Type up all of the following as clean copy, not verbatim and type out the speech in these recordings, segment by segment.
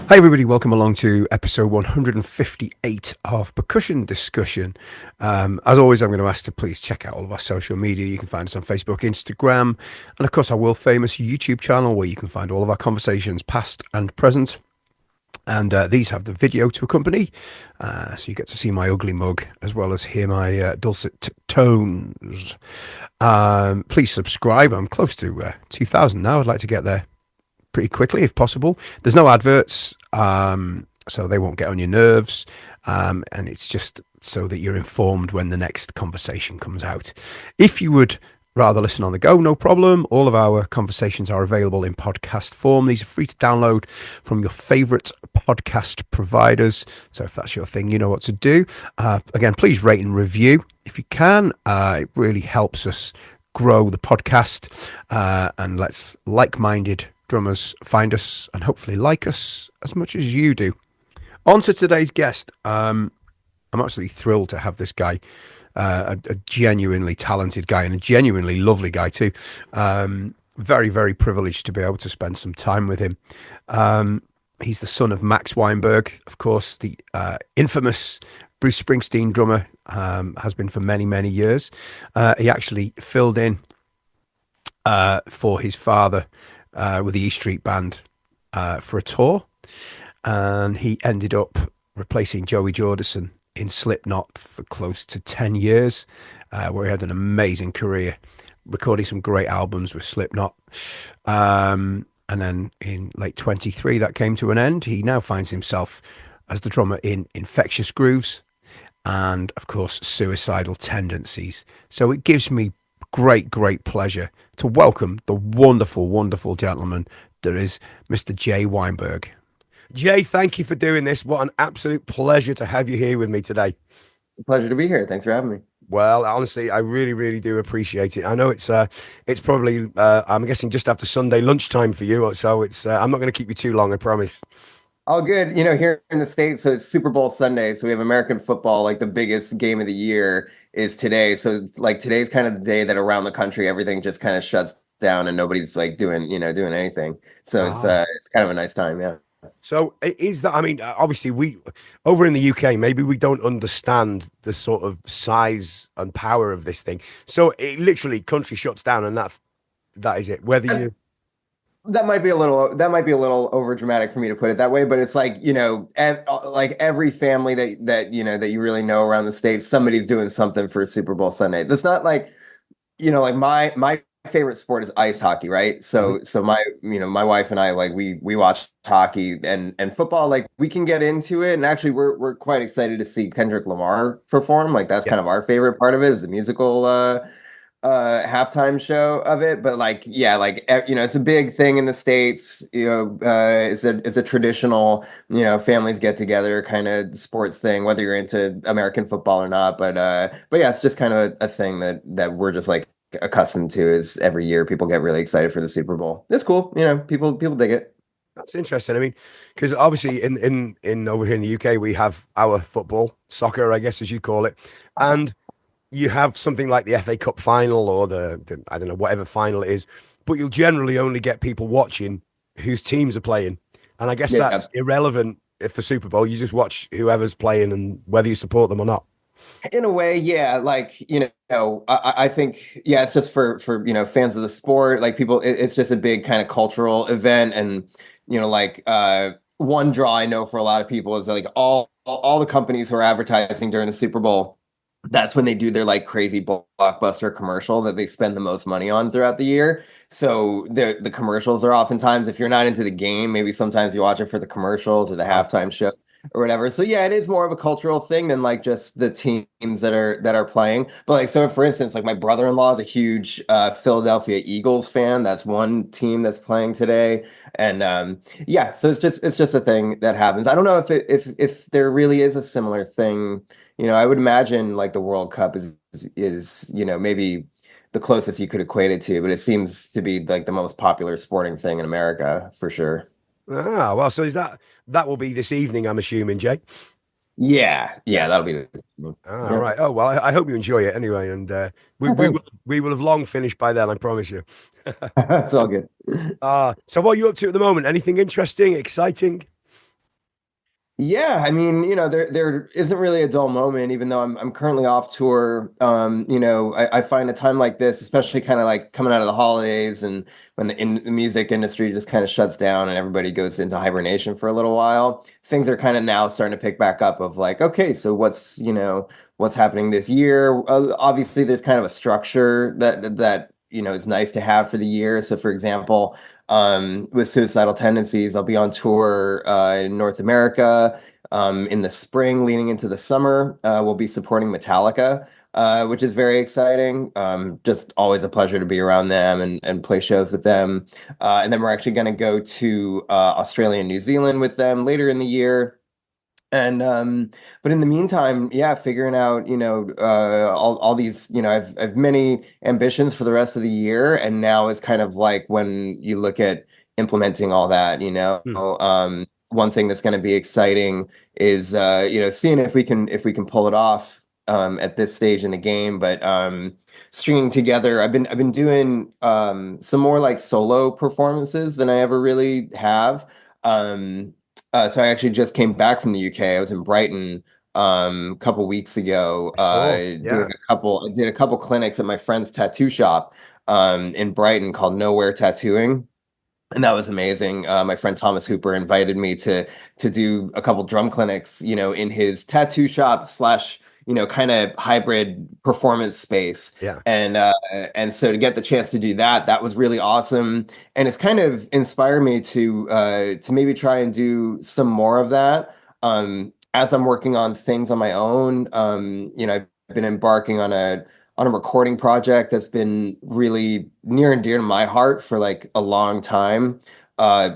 Hi, everybody. Welcome along to episode 158 of Percussion Discussion. As always, I'm going to ask to please check out all of our social media. You can find us on Facebook, Instagram, and of course, our world famous YouTube channel where you can find all of our conversations, past and present. And these have the video to accompany, so you get to see my ugly mug as well as hear my dulcet tones. Please subscribe. I'm close to 2,000 now. I'd like to get there pretty quickly if possible. There's no adverts, so they won't get on your nerves. And it's just so that you're informed when the next conversation comes out. If you would rather listen on the go, no problem. All of our conversations are available in podcast form. These are free to download from your favorite podcast providers. So if that's your thing, you know what to do. Again, please rate and review if you can. It really helps us grow the podcast, and let's like-minded drummers find us and hopefully like us as much as you do. On to today's guest. I'm absolutely thrilled to have this guy, a genuinely talented guy and a genuinely lovely guy too. Very, very privileged to be able to spend some time with him. He's the son of Max Weinberg, of course, the infamous Bruce Springsteen drummer, has been for many, many years. He actually filled in for his father with the E Street Band for a tour, and he ended up replacing Joey Jordison in Slipknot for close to 10 years, where he had an amazing career, recording some great albums with Slipknot. And then in late 23, that came to an end. He now finds himself as the drummer in Infectious Grooves and, of course, Suicidal Tendencies. So it gives me great pleasure to welcome the wonderful, wonderful gentleman that is Mr. Jay Weinberg. Jay, thank you for doing this. What an absolute pleasure to have you here with me today. Pleasure to be here. Thanks for having me. Well, honestly, I really do appreciate it. I know it's probably I'm guessing just after Sunday lunchtime for you, so it's I'm not going to keep you too long, I promise. All good. Here in the States, so it's Super Bowl Sunday. So we have American football, like the biggest game of the year is today. So it's like today's kind of the day that around the country, everything just kind of shuts down and nobody's like doing anything. So Ah. it's kind of a nice time. Yeah. So is that, I mean, obviously we over in the UK, maybe we don't understand the sort of size and power of this thing. So it literally country shuts down and that is it. Whether you That might be a little over dramatic for me to put it that way, but it's like, like every family that you really know around the States, somebody's doing something for Super Bowl Sunday. That's not like, like my favorite sport is ice hockey, right? Mhm. So my wife and I, like, we watch hockey and football, like we can get into it, and actually we're quite excited to see Kendrick Lamar perform. Like that's Yeah. kind of our favorite part of it, is the musical halftime show of it. But like, yeah, like it's a big thing in the States. It's a traditional, families get together kind of sports thing, whether you're into American football or not. But yeah, it's just kind of a thing that we're just like accustomed to. Is every year people get really excited for the Super Bowl. It's cool. People dig it. That's interesting. I mean, because obviously in over here in the UK we have our football, soccer, I guess as you call it, and you have something like the FA Cup final or the I don't know whatever final it is, but you'll generally only get people watching whose teams are playing, and I guess Yeah. that's irrelevant if for Super Bowl. You just watch whoever's playing and whether you support them or not. In a way, yeah. Like, I think, yeah, it's just for fans of the sport. Like people, it's just a big kind of cultural event, and like one draw I know for a lot of people is like all the companies who are advertising during the Super Bowl. That's when they do their like crazy blockbuster commercial that they spend the most money on throughout the year. So the commercials are oftentimes, if you're not into the game, maybe sometimes you watch it for the commercials or the Wow. halftime show or whatever. So yeah, it is more of a cultural thing than like just the teams that are playing. But like, so for instance, like my brother-in-law is a huge Philadelphia Eagles fan. That's one team that's playing today. And yeah, so it's just a thing that happens. I don't know if there really is a similar thing. I would imagine like the World Cup is maybe the closest you could equate it to, but it seems to be like the most popular sporting thing in America for sure. Ah, well, so is that will be this evening, I'm assuming, Jay. Yeah, Yeah. yeah, that'll be the Ah, yeah. right. Oh well, I hope you enjoy it anyway, and we will have long finished by then, I promise you. It's all good. So what are you up to at the moment? Anything interesting, exciting? Yeah, I mean, there isn't really a dull moment, even though I'm currently off tour. I find a time like this, especially kind of like coming out of the holidays and when the music industry just kind of shuts down and everybody goes into hibernation for a little while. Things are kind of now starting to pick back up of like, okay, so what's happening this year? Obviously, there's kind of a structure that is nice to have for the year. So, for example, with Suicidal Tendencies. I'll be on tour in North America in the spring, leading into the summer. We'll be supporting Metallica, which is very exciting. Just always a pleasure to be around them and play shows with them. And then we're actually going to go to Australia and New Zealand with them later in the year. And but in the meantime, yeah, figuring out, all these, I've many ambitions for the rest of the year, and now is kind of like when you look at implementing all that, Hmm. one thing that's going to be exciting is seeing if we can pull it off at this stage in the game, but stringing together, I've been doing some more like solo performances than I ever really have. So I actually just came back from the UK. I was in Brighton a couple weeks ago, I saw. doing Yeah. I did a couple clinics at my friend's tattoo shop in Brighton called Nowhere Tattooing. And that was amazing. My friend Thomas Hooper invited me to do a couple drum clinics, in his tattoo shop slash, kind of hybrid performance space. Yeah. And so to get the chance to do that, that was really awesome. And it's kind of inspired me to maybe try and do some more of that. As I'm working on things on my own. I've been embarking on a recording project that's been really near and dear to my heart for like a long time.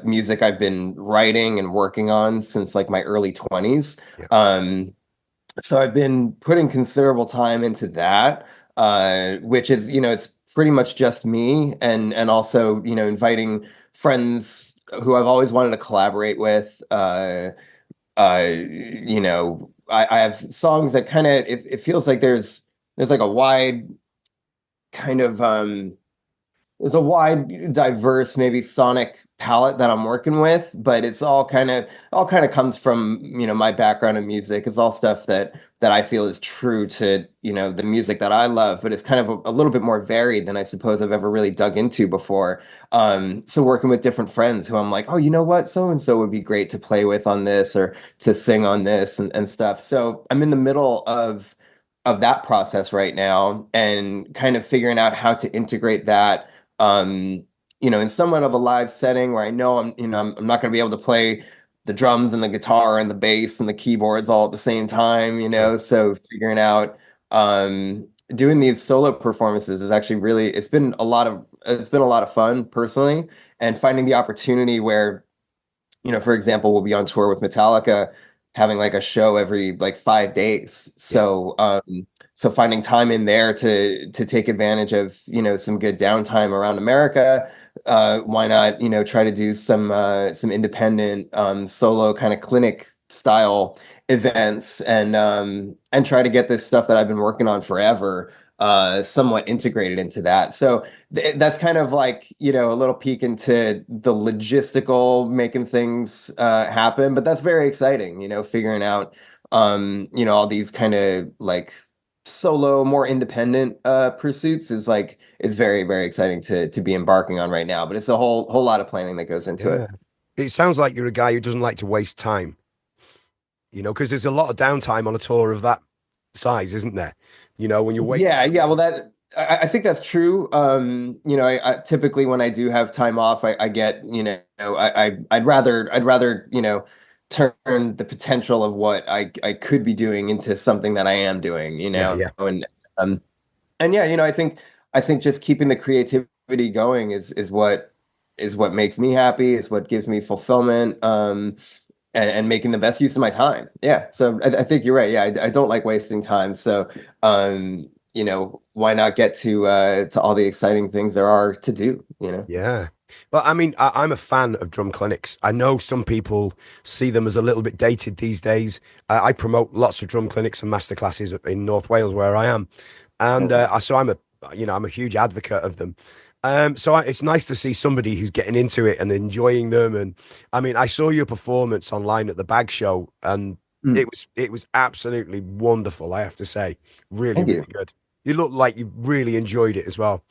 Music I've been writing and working on since like my early 20s. Yeah. So I've been putting considerable time into that, which is, it's pretty much just me and also, inviting friends who I've always wanted to collaborate with. I have songs that kind of it feels like there's like a wide kind of there's a wide diverse maybe sonic palette that I'm working with, but it's all kind of comes from, my background in music. It's all stuff that I feel is true to, the music that I love, but it's kind of a little bit more varied than I suppose I've ever really dug into before. So working with different friends who I'm like, oh, you know what, so and so would be great to play with on this or to sing on this and stuff. So I'm in the middle of that process right now and kind of figuring out how to integrate that in somewhat of a live setting where I know I'm not going to be able to play the drums and the guitar and the bass and the keyboards all at the same time, Sure. so figuring out doing these solo performances is actually really it's been a lot of fun personally, and finding the opportunity where, for example, we'll be on tour with Metallica, having like a show every like 5 days. Yeah. So finding time in there to take advantage of, some good downtime around America. Why not, try to do some independent solo kind of clinic style events and try to get this stuff that I've been working on forever somewhat integrated into that. So that's kind of like, a little peek into the logistical making things happen, but that's very exciting, figuring out all these kind of like solo, more independent pursuits is very, very exciting to be embarking on right now. But it's a whole lot of planning that goes into Yeah. it. It sounds like you're a guy who doesn't like to waste time, because there's a lot of downtime on a tour of that size, isn't there? When you're waiting. Yeah, yeah. Well, I think that's true. I typically when I do have time off, I get, I'd rather, turn the potential of what I could be doing into something that I am doing, Yeah, yeah, um and yeah, I think just keeping the creativity going is what makes me happy, is what gives me fulfillment, and making the best use of my time. Yeah, so I think you're right. Yeah, I don't like wasting time. So, why not get to all the exciting things there are to do? yeah. But I mean, I'm a fan of drum clinics. I know some people see them as a little bit dated these days. I promote lots of drum clinics and masterclasses in North Wales where I am, and Okay. so I'm a huge advocate of them. It's nice to see somebody who's getting into it and enjoying them. And I mean, I saw your performance online at the Bag Show, and Mm, it was absolutely wonderful. I have to say, really, thank really you. good. You look like you really enjoyed it as well.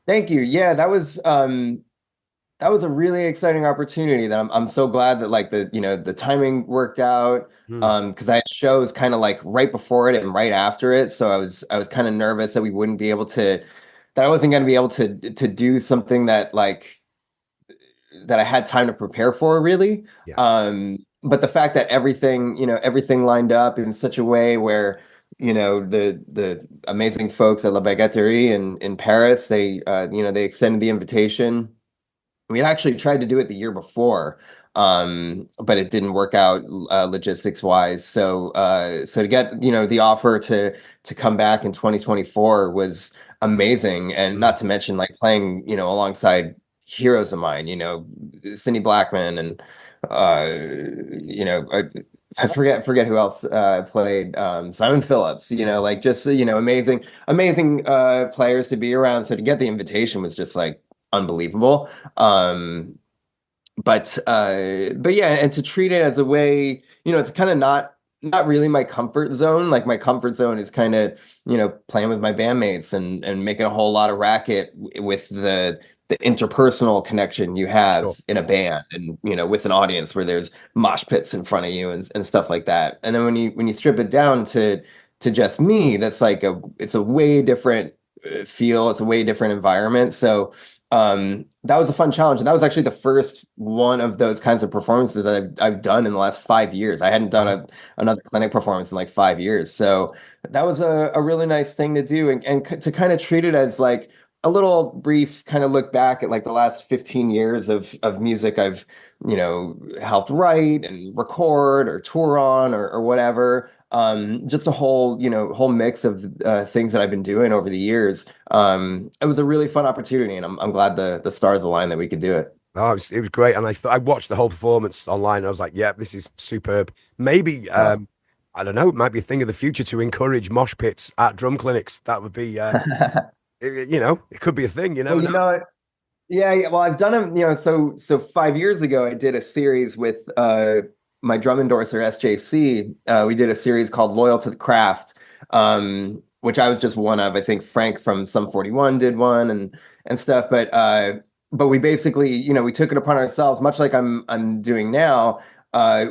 Thank you. Yeah, that was a really exciting opportunity that I'm so glad that like the timing worked out. Hmm. Because I had shows kind of like right before it and right after it. So I was kind of nervous that we wouldn't be able to that I wasn't going to be able to do something that like that I had time to prepare for really. Yeah. But the fact that everything lined up in such a way where, the amazing folks at La Baguetterie in Paris, they extended the invitation. We had actually tried to do it the year before, but it didn't work out logistics wise. So to get, the offer to come back in 2024 was amazing, and Mm. not to mention like playing, alongside heroes of mine, Cindy Blackman and uh, I forget who else played, Simon Phillips, like just amazing players to be around. So to get the invitation was just like unbelievable. Um, but yeah, and to treat it as a way, it's kind of not really my comfort zone. Like my comfort zone is kind of, playing with my bandmates and making a whole lot of racket with the interpersonal connection you Sure. have in a band and, with an audience where there's mosh pits in front of you and stuff like that. And then when you strip it down to just me, that's like it's a way different feel. It's a way different environment. So that was a fun challenge, and that was actually the first one of those kinds of performances that I've done in the last 5 years. I hadn't done Wow. another clinic performance in like 5 years, so that was a really nice thing to do, and to kind of treat it as like a little brief kind of look back at like the last 15 years of music I've helped write and record or tour on or whatever. Just a whole mix of things that I've been doing over the years. It was a really fun opportunity, and I'm glad the stars aligned that we could do it. Oh, it was great, and I watched the whole performance online. And I was like, "Yeah, this is superb." Maybe Oh. I don't know. It might be a thing of the future to encourage mosh pits at drum clinics. That would be, it could be a thing. You Well, never know. yeah, yeah. Well, I've done them, so 5 years ago, I did a series with my drum endorser, SJC. We did a series called Loyal to the Craft, which I was just one of. I think Frank from Sum 41 did one and stuff. But we basically, we took it upon ourselves, much like I'm doing now.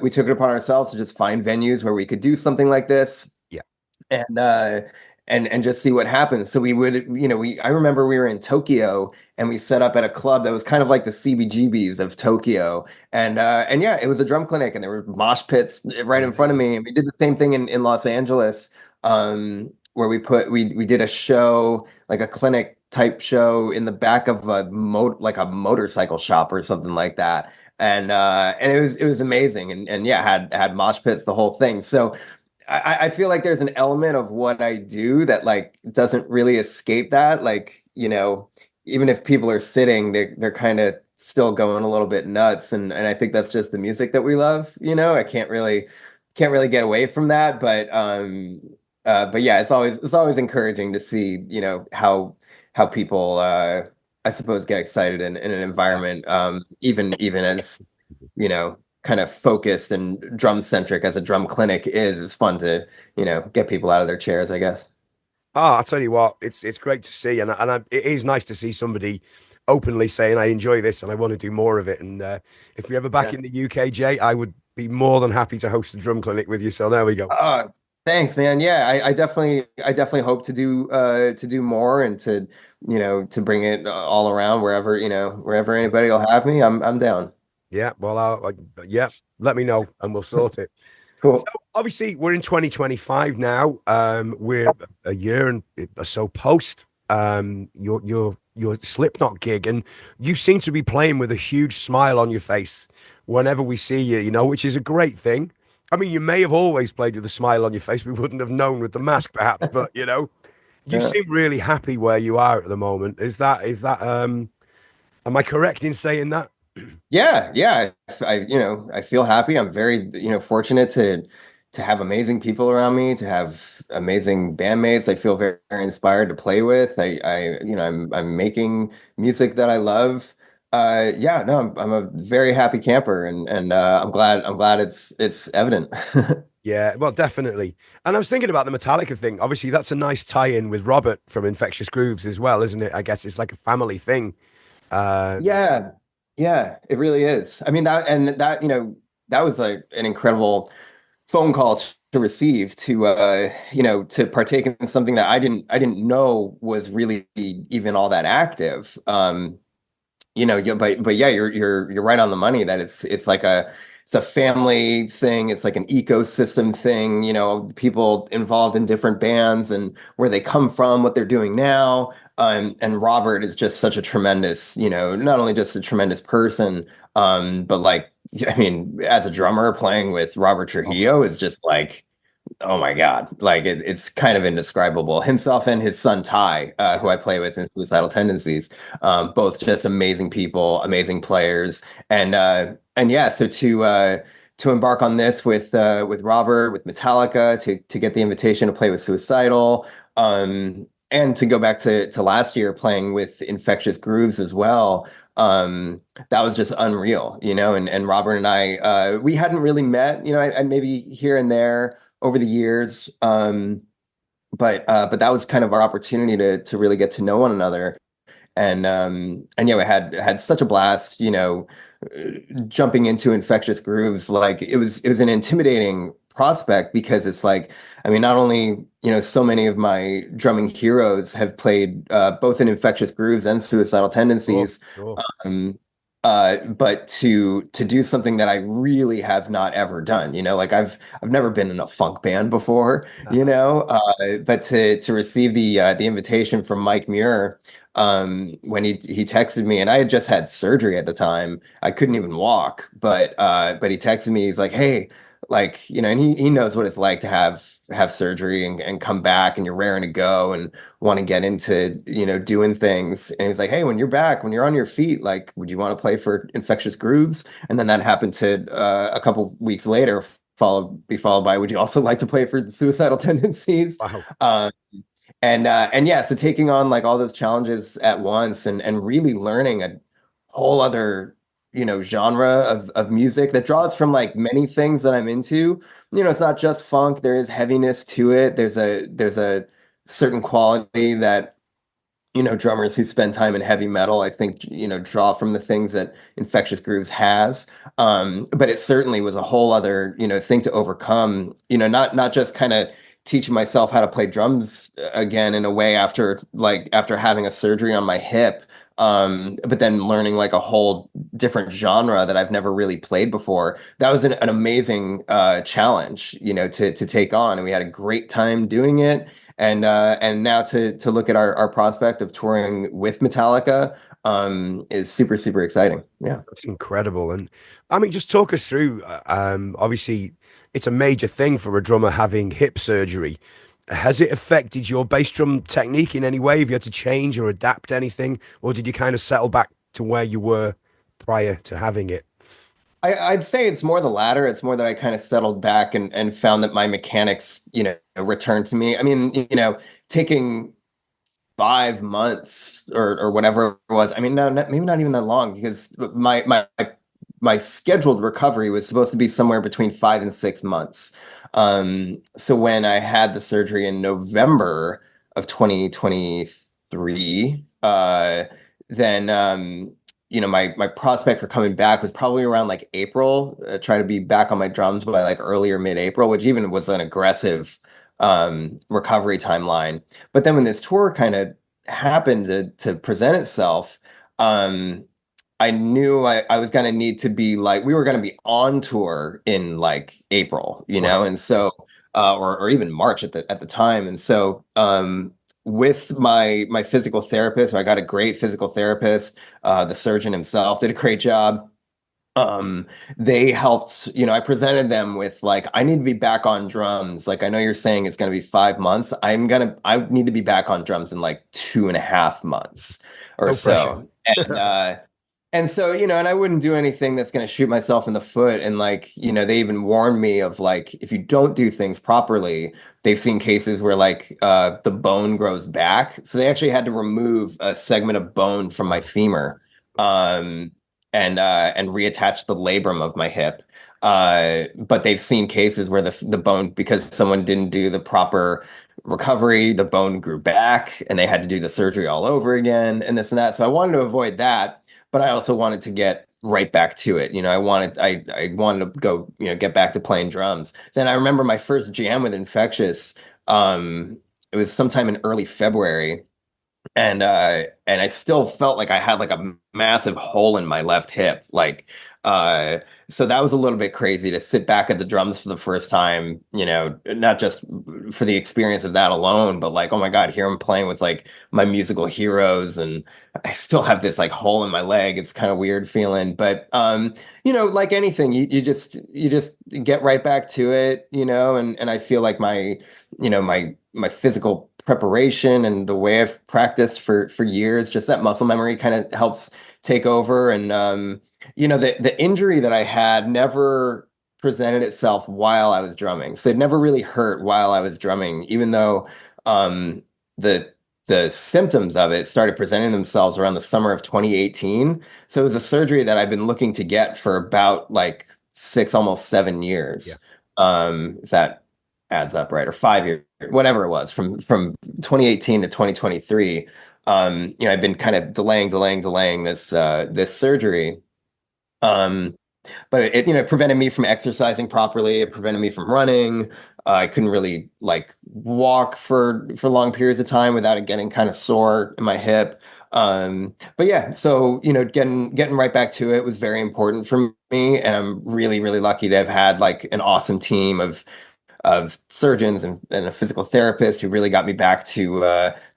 We took it upon ourselves to just find venues where we could do something like this Yeah. and and just see what happens. So we would, I remember we were in Tokyo and we set up at a club that was kind of like the CBGBs of Tokyo. And yeah, it was a drum clinic and there were mosh pits right in front of Amazing. me. And we did the same thing in Los Angeles, where we did a show, like a clinic type show in the back of like a motorcycle shop or something like that. And it was amazing. And yeah, had mosh pits, the whole thing. So I feel like there's an element of what I do that like doesn't really escape that. Like, even if people are sitting, they're kind of still going a little bit nuts. And I think that's just the music that we love, I can't really get away from that. But yeah, it's always encouraging to see, how people I suppose get excited in an Yeah. environment, even as kind of focused and drum centric as a drum clinic is. It's fun to, get people out of their chairs, I guess. Oh, I'll tell you what, it's great to see, it is nice to see somebody openly saying, "I enjoy this and I want to do more of it." And if you're ever back Yeah. in the UK, Jay, I would be more than happy to host a drum clinic with you. So there we go. Thanks, man. Yeah, I definitely hope to do more and to bring it all around wherever anybody will have me. I'm down. Yeah, well, yeah, let me know and we'll sort it. So Cool. obviously we're in 2025 now. We're a year and so post your Slipknot gig, and you seem to be playing with a huge smile on your face whenever we see you, which is a great thing. I mean, you may have always played with a smile on your face. We wouldn't have known with the mask, perhaps, but you Yeah. seem really happy where you are at the moment. Is that am I correct in saying that? Yeah, yeah. I feel happy. I'm very, fortunate to have amazing people around me, to have amazing bandmates. I feel very, very inspired to play with. I'm making music that I love. Yeah, no, I'm a very happy camper, and I'm glad it's evident. Yeah, well, definitely. And I was thinking about the Metallica thing. Obviously, that's a nice tie-in with Robert from Infectious Grooves as well, isn't it? I guess it's like a family thing. Uh, Yeah, yeah, it really is. I mean that that was like an incredible phone call to receive to partake in something that I didn't know was really even all that active. But yeah, you're right on the money that it's a family thing. It's like an ecosystem thing. People involved in different bands and where they come from, what they're doing now. And Robert is just such a tremendous, not only just a tremendous person, but like, I mean, as a drummer playing with Robert oh, Trujillo is just like, oh my God. Like it's kind of indescribable. Himself and his son Ty, who yeah. I play with in Suicidal Tendencies, both just amazing people, amazing players. And yeah, so to embark on this with Robert, with Metallica, to get the invitation to play with Suicidal, and to go back to last year playing with Infectious Grooves as well. That was just unreal, and Robert and I, we hadn't really met, I maybe here and there over the years. But that was kind of our opportunity to really get to know one another. And yeah, we had such a blast, jumping into Infectious Grooves. Like it was an intimidating prospect because it's like, I mean, not only, so many of my drumming heroes have played both in Infectious Grooves and Suicidal Sure, Tendencies. sure. um, but to do something that I really have not ever done, like I've never been in a funk band before, but to receive the invitation from Mike Muir, when he texted me, and I had just had surgery at the time. I couldn't even walk, but he texted me. He's like, "Hey, like, and he knows what it's like to have surgery and come back, and you're raring to go and want to get into, doing things." And he's like, "Hey, when you're back, when you're on your feet, like, would you want to play for Infectious Grooves?" And then that happened to a couple weeks later, followed by, "Would you also like to play for the Suicidal Tendencies?" Wow. Um, and yeah, so taking on like all those challenges at once and really learning a whole other, genre of music that draws from like many things that I'm into. It's not just funk, there is heaviness to it. There's a certain quality that, drummers who spend time in heavy metal, I think, draw from the things that Infectious Grooves has. But it certainly was a whole other, thing to overcome, not just kind of teaching myself how to play drums again in a way after having a surgery on my hip. But then learning like a whole different genre that I've never really played before. That was an amazing challenge, to take on. And we had a great time doing it. And now to look at our prospect of touring with Metallica is super, super exciting. Yeah. That's incredible. And I mean, just talk us through. Obviously, it's a major thing for a drummer having hip surgery. Has it affected your bass drum technique in any way? Have you had to change or adapt anything, or did you kind of settle back to where you were prior to having it? I'd say it's more the latter. It's more that I kind of settled back and found that my mechanics, returned to me. I mean, taking 5 months or whatever it was. I mean, no, maybe not even that long because my scheduled recovery was supposed to be somewhere between 5 and 6 months. So when I had the surgery in November of 2023, then my prospect for coming back was probably around like April. Try to be back on my drums by like earlier mid-April, which even was an aggressive recovery timeline. But then when this tour kind of happened to present itself, um, I knew I was going to need to be like, we were going to be on tour in like April, Wow. and so, or even March at the time. And so, with my physical therapist, I got a great physical therapist. The surgeon himself did a great job. um they helped, I presented them with like, I need to be back on drums. Like, I know you're saying it's going to be 5 months. I need to be back on drums in like 2.5 months or No pressure. so. And so, and I wouldn't do anything that's going to shoot myself in the foot. And like, they even warned me of like, if you don't do things properly, they've seen cases where like the bone grows back. So they actually had to remove a segment of bone from my Wow. femur, um, and reattach the labrum of my hip. But they've seen cases where the bone, because someone didn't do the proper recovery, the bone grew back, and they had to do the surgery all over again, and this and that. So I wanted to avoid that, but I also wanted to get right back to it. I wanted to go, get back to playing drums. Then I remember my first jam with Infectious. It was sometime in early February, and I still felt like I had like a massive hole in my left hip. Uh so that was a little bit crazy to sit back at the drums for the first time, not just for the experience of that alone, but like, oh my God, here I'm playing with like my musical heroes, and I still have this like hole in my leg. It's kind of weird feeling, but like anything, you just get right back to it, and I feel like my physical preparation and the way I've practiced for years, just that muscle memory kind of helps take over. And the injury that I had never presented itself while I was drumming. So it never really hurt while I was drumming, even though um the the symptoms of it started presenting themselves around the summer of 2018. So it was a surgery that I've been looking to get for about like 6, almost 7 years. Yeah. If that adds up right, or 5 years, whatever it was, from 2018 to 2023. I've been kind of delaying this surgery. Um, but it prevented me from exercising properly. It prevented me from running. I couldn't really like walk for long periods of time without it getting kind of sore in my hip. But yeah, so getting right back to it was very important for me, and I'm really, really lucky to have had like an awesome team of surgeons and a physical therapist who really got me back to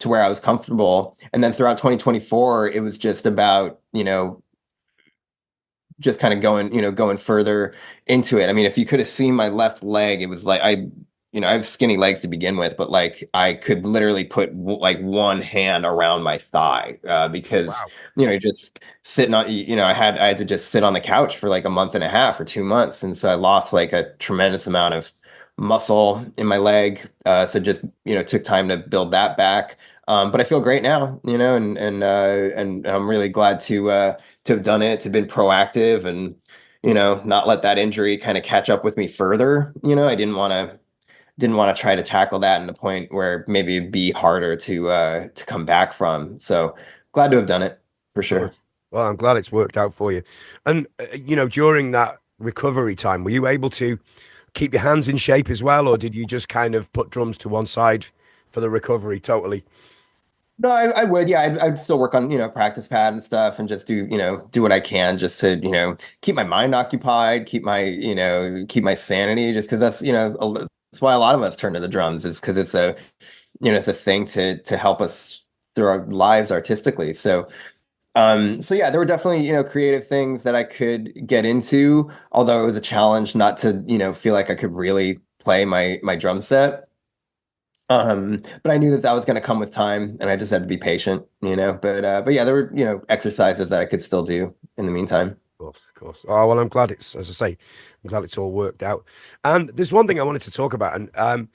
where I was comfortable. And then throughout 2024, it was just about, just kind of going further into it. I mean, if you could have seen my left leg, it was like I have skinny legs to begin with, but like I could literally put like one hand around my thigh, because Wow. just sitting on, I had to just sit on the couch for like a month and a half or 2 months, and so I lost like a tremendous amount of muscle in my leg. So just took time to build that back. But I feel great now, and I'm really glad to have done it, to have been proactive, and not let that injury kind of catch up with me further. I didn't want to try to tackle that in a point where maybe it'd be harder to come back from. So glad to have done it for Good. sure. Well, I'm glad it's worked out for you. And during that recovery time, were you able to keep your hands in shape as well, or did you just kind of put drums to one side for the recovery totally? No, I would. Yeah, I'd still work on, practice pad and stuff, and just do what I can just to, keep my mind occupied, keep my sanity, just because that's why a lot of us turn to the drums, is because it's a thing to help us through our lives artistically. So yeah, there were definitely, creative things that I could get into, although it was a challenge not to, feel like I could really play my drum set. But I knew that was going to come with time, and I just had to be patient. But yeah, there were, exercises that I could still do in the meantime. Of course, of course. Oh, well, I'm glad it's, as I say, I'm glad it's all worked out. And there's one thing I wanted to talk about, and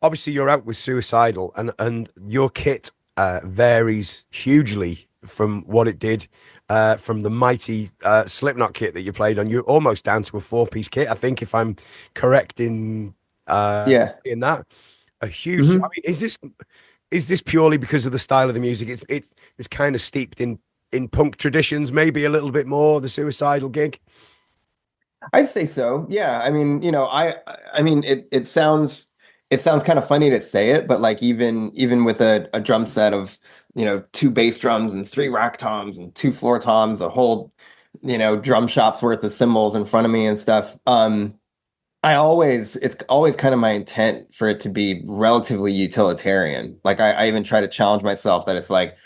obviously you're out with Suicidal, and your kit varies hugely from what it did from the mighty Slipknot kit that you played on. You're almost down to a four-piece kit, I think, if I'm correct Yeah. in that. A huge. I hmm mean, is this purely because of the style of the music? It's kind of steeped in punk traditions, maybe a little bit more. The Suicidal gig. I'd say so. Yeah. I mean, I mean, it sounds kind of funny to say it, but like even with a drum set of, two bass drums and three rack toms and two floor toms, a whole, drum shop's worth of cymbals in front of me and stuff. It's always kind of my intent for it to be relatively utilitarian. Like I even try to challenge myself that it's like,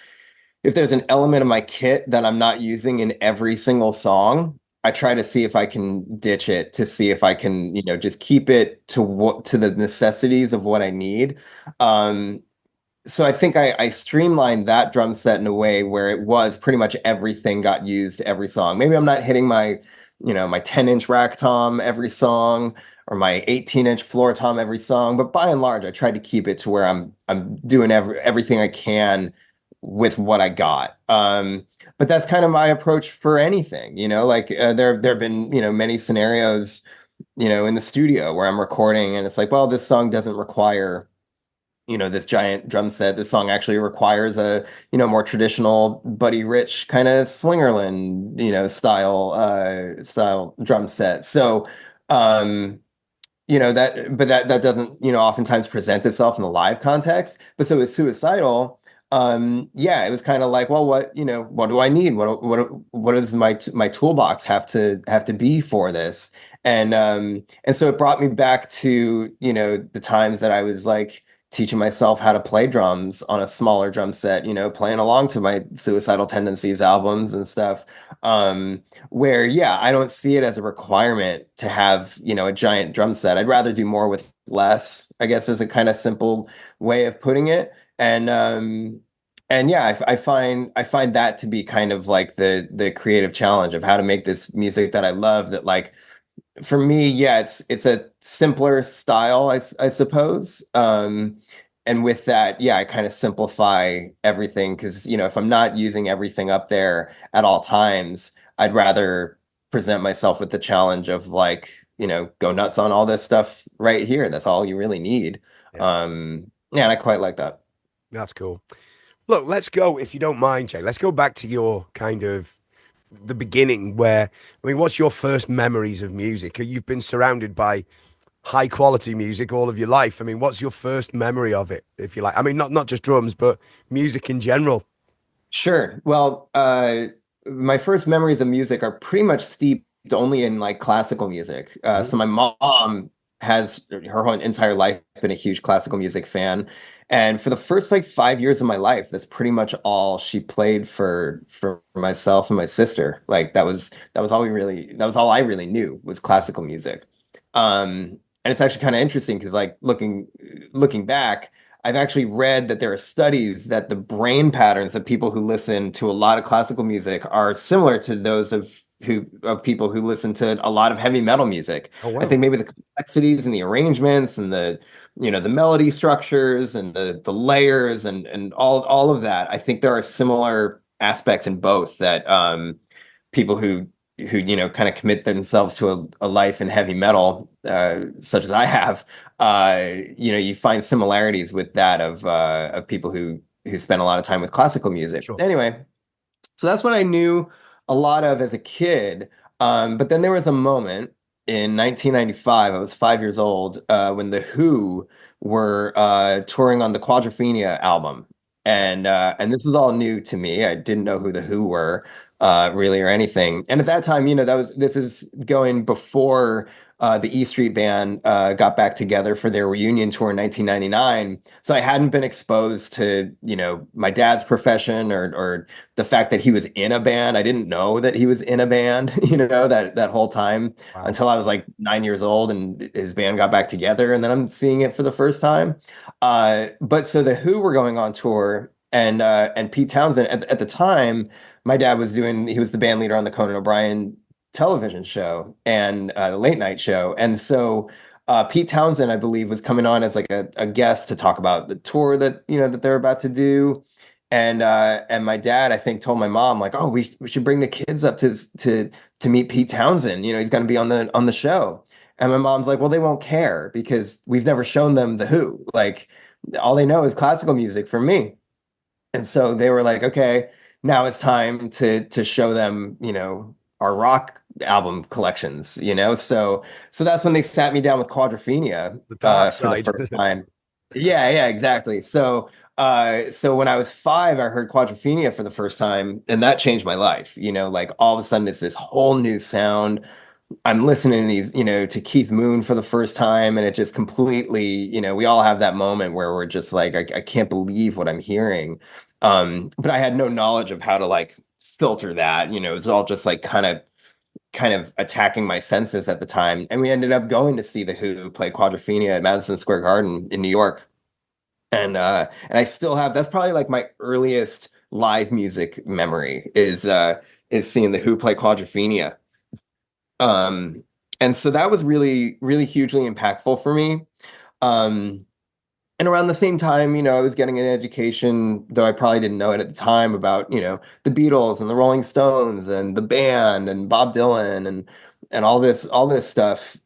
if there's an element of my kit that I'm not using in every single song, I try to see if I can ditch it, to see if I can, just keep it to the necessities of what I need. Um, so I think I streamlined that drum set in a way where it was pretty much everything got used every song. Maybe I'm not hitting my, my 10-inch rack tom every song or my 18-inch floor tom every song, but by and large, I tried to keep it to where I'm doing everything I can with what I got. But that's kind of my approach for anything, like there have been, many scenarios, in the studio where I'm recording and it's like, well, this song doesn't require this giant drum set. This song actually requires a, more traditional Buddy Rich kind of Slingerland, style drum set. So, um, but that doesn't, oftentimes present itself in the live context. But so with Suicidal, yeah, it was kind of like, well, what do I need? What does my toolbox have to be for this? And so it brought me back to, the times that I was like teaching myself how to play drums on a smaller drum set, playing along to my Suicidal Tendencies albums and stuff. Where, yeah, I don't see it as a requirement to have, a giant drum set. I'd rather do more with less, I guess, is a kind of simple way of putting it. And yeah, I find that to be kind of like the creative challenge of how to make this music that I love that like for me, yeah, it's a simpler style, I suppose. And with that, yeah, I kind of simplify everything because, if I'm not using everything up there at all times, I'd rather present myself with the challenge of like, go nuts on all this stuff right here. That's all you really need. Yeah, Yeah, and I quite like that. that's cool. Look, let's go, if you don't mind, Jay. Let's go back to your kind of the beginning where, I mean, what's your first memories of music? You've been surrounded by high quality music all of your life. I mean, what's your first memory of it, if you like? I mean, not just drums, but music in general. Sure. Well, my first memories of music are pretty much steeped only in like classical music. So Mhm. my mom has her whole entire life been a huge classical music fan. And for the first like 5 years of my life, that's pretty much all she played for myself and my sister. Like that was all I really knew was classical music. And it's actually kind of interesting because like looking back, I've actually read that there are studies that the brain patterns of people who listen to a lot of classical music are similar to those of people who listen to a lot of heavy metal music. Oh, I wow. think maybe the complexities and the arrangements and the melody structures and the layers and all of that. I think there are similar aspects in both that people who kind of commit themselves to a life in heavy metal, such as I have, you find similarities with that of people who spend a lot of time with classical music. Sure. Anyway, so that's what I knew a lot of as a kid. But then there was a moment in 1995, I was 5 years old, when The Who were touring on the Quadrophenia album. And this was all new to me. I didn't know who The Who were really or anything. And at that time, this is going before the E Street Band got back together for their reunion tour in 1999. So I hadn't been exposed to, my dad's profession or the fact that he was in a band. I didn't know that he was in a band, that whole time Wow. until I was like 9 years old and his band got back together. And then I'm seeing it for the first time. But so the Who were going on tour and Pete Townsend at the time, my dad he was the band leader on the Conan O'Brien television show and the late night show. And so Pete Townsend, I believe, was coming on as like a guest to talk about the tour that they're about to do. And my dad, I think, told my mom like, oh, we should bring the kids up to meet Pete Townsend. He's going to be on the show. And my mom's like, well, they won't care because we've never shown them the Who. Like, all they know is classical music from me. And so they were like, okay, now it's time to show them, our rock album collections. So that's when they sat me down with Quadrophenia The dark for the side. first time. Yeah, yeah, exactly. So when I was 5, I heard Quadrophenia for the first time, and that changed my life. Like all of a sudden it's this whole new sound. I'm listening to these, to Keith Moon for the first time, and it just completely, we all have that moment where we're just like, I can't believe what I'm hearing. But I had no knowledge of how to like filter that, it's all just like kind of attacking my senses at the time. And we ended up going to see the Who play Quadrophenia at Madison Square Garden in New York. And I still have, that's probably like my earliest live music memory is seeing the Who play Quadrophenia. Um, and so that was really, really hugely impactful for me. Um, and around the same time, I was getting an education, though I probably didn't know it at the time, about, the Beatles and the Rolling Stones and the band and Bob Dylan and all this stuff.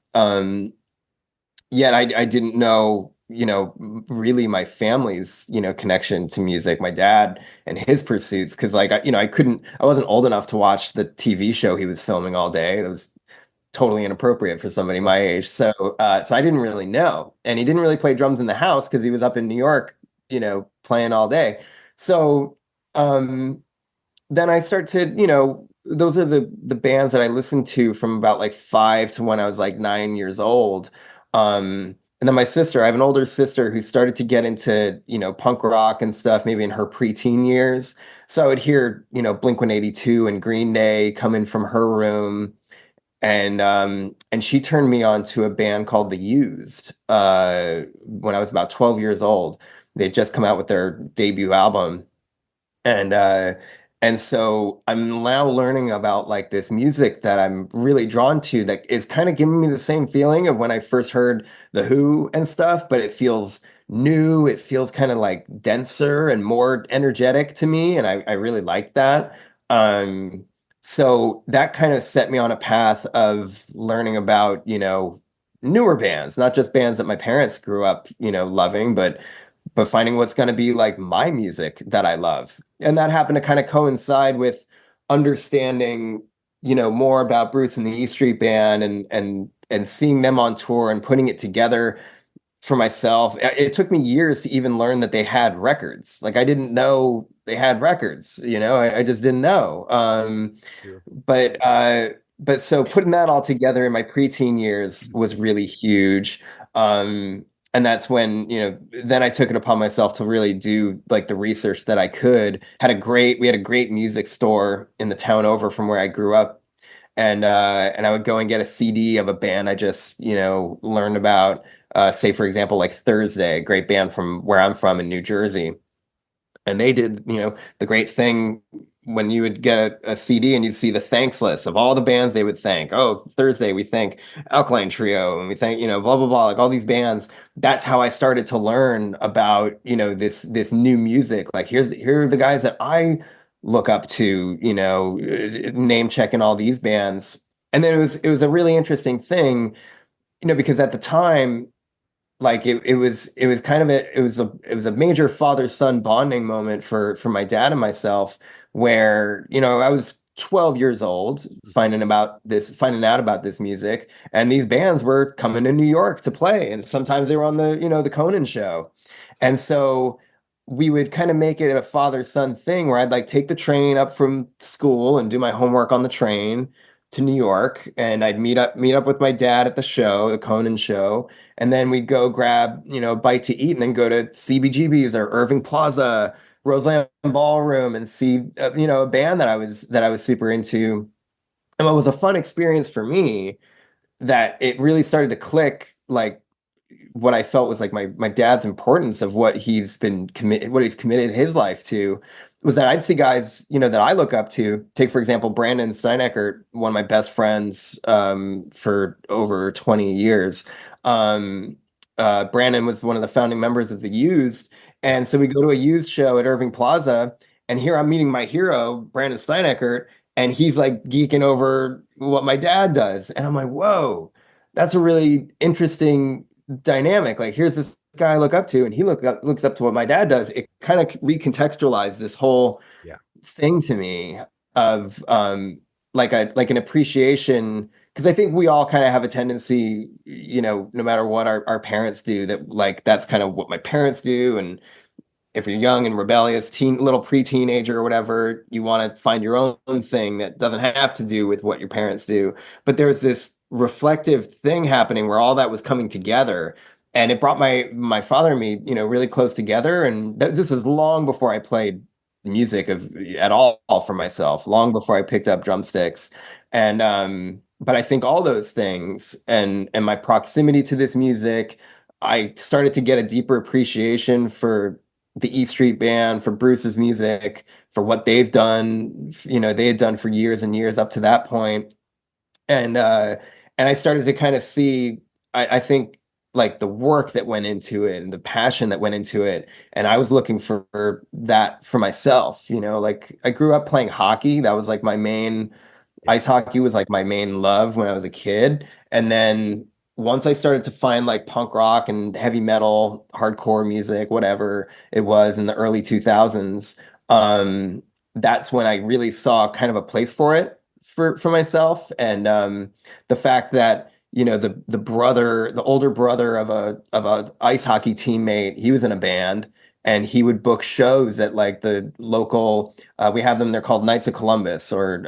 Yet I didn't know, really my family's, connection to music, my dad and his pursuits, because like I wasn't old enough to watch the TV show he was filming all day. That was totally inappropriate for somebody my age. So I didn't really know. And he didn't really play drums in the house because he was up in New York, playing all day. So um then I start to, those are the bands that I listened to from about like 5 to when I was like 9 years old. And then my sister, I have an older sister who started to get into, punk rock and stuff, maybe in her preteen years. So I would hear, Blink-182 and Green Day coming from her room. And she turned me on to a band called The Used when I was about 12 years old. They'd just come out with their debut album. And uh and so I'm now learning about like this music that I'm really drawn to that is kind of giving me the same feeling of when I first heard The Who and stuff, but it feels new, it feels kind of like denser and more energetic to me, and I really like that. So that kind of set me on a path of learning about, newer bands, not just bands that my parents grew up, loving, but finding what's going to be like my music that I love. And that happened to kind of coincide with understanding, more about Bruce and the E Street Band and seeing them on tour and putting it together for myself. It took me years to even learn that they had records. Like I didn't know they had records, I just didn't know. Sure. But uh but so putting that all together in my preteen years was really huge. And that's when, then I took it upon myself to really do like the research that I could. We had a great music store in the town over from where I grew up. And I would go and get a CD of a band I just, learned about. Say, for example, like Thursday, a great band from where I'm from in New Jersey. And they did, the great thing when you would get a CD and you'd see the thanks list of all the bands they would thank. Oh, Thursday, we thank Alkaline Trio and we thank, blah, blah, blah, like all these bands. That's how I started to learn about, this new music. Like here are the guys that I look up to, name checking all these bands. And then it was a really interesting thing, because at the time, like it was kind of it was a major father-son bonding moment for my dad and myself, where I was 12 years old finding out about this music, and these bands were coming to New York to play, and sometimes they were on the Conan show. And so we would kind of make it a father-son thing where I'd like take the train up from school and do my homework on the train to New York, and I'd meet up with my dad at the show, the Conan show, and then we'd go grab, a bite to eat and then go to CBGB's or Irving Plaza, Roseland Ballroom, and see, a band that I was super into. And what was a fun experience for me, that it really started to click, like what I felt was like my dad's importance of what he's committed his life to, was that I'd see guys, that I look up to. Take, for example, Brandon Steineckert, one of my best friends, for over 20 years. Um, Brandon was one of the founding members of the Used. Yeah. And so we go to a Used show at Irving Plaza, and here I'm meeting my hero, Brandon Steineckert, and he's like geeking over what my dad does. And I'm like, whoa, that's a really interesting dynamic. Like, here's this guy I look up to, and he looks up to what my dad does. It kind of recontextualized this whole Yeah. thing to me of like an appreciation, because I think we all kind of have a tendency, no matter what our parents do, that like that's kind of what my parents do. And if you're young and rebellious, little pre-teenager or whatever, you want to find your own thing that doesn't have to do with what your parents do. But there's this reflective thing happening where all that was coming together, and it brought my father and me, really close together. And this was long before I played music at all for myself, long before I picked up drumsticks. But I think all those things and my proximity to this music, I started to get a deeper appreciation for the E Street Band, for Bruce's music, for what they've done, they had done for years and years up to that point. And I started to kind of see, I think, like the work that went into it and the passion that went into it. And I was looking for that for myself, like I grew up playing hockey. That was like my main Yeah. ice hockey was like my main love when I was a kid. And then once I started to find like punk rock and heavy metal, hardcore music, whatever it was in the early 2000s, that's when I really saw kind of a place for it for myself. And the fact that, the older brother of a ice hockey teammate, he was in a band and he would book shows at like the local we have them. They're called Knights of Columbus or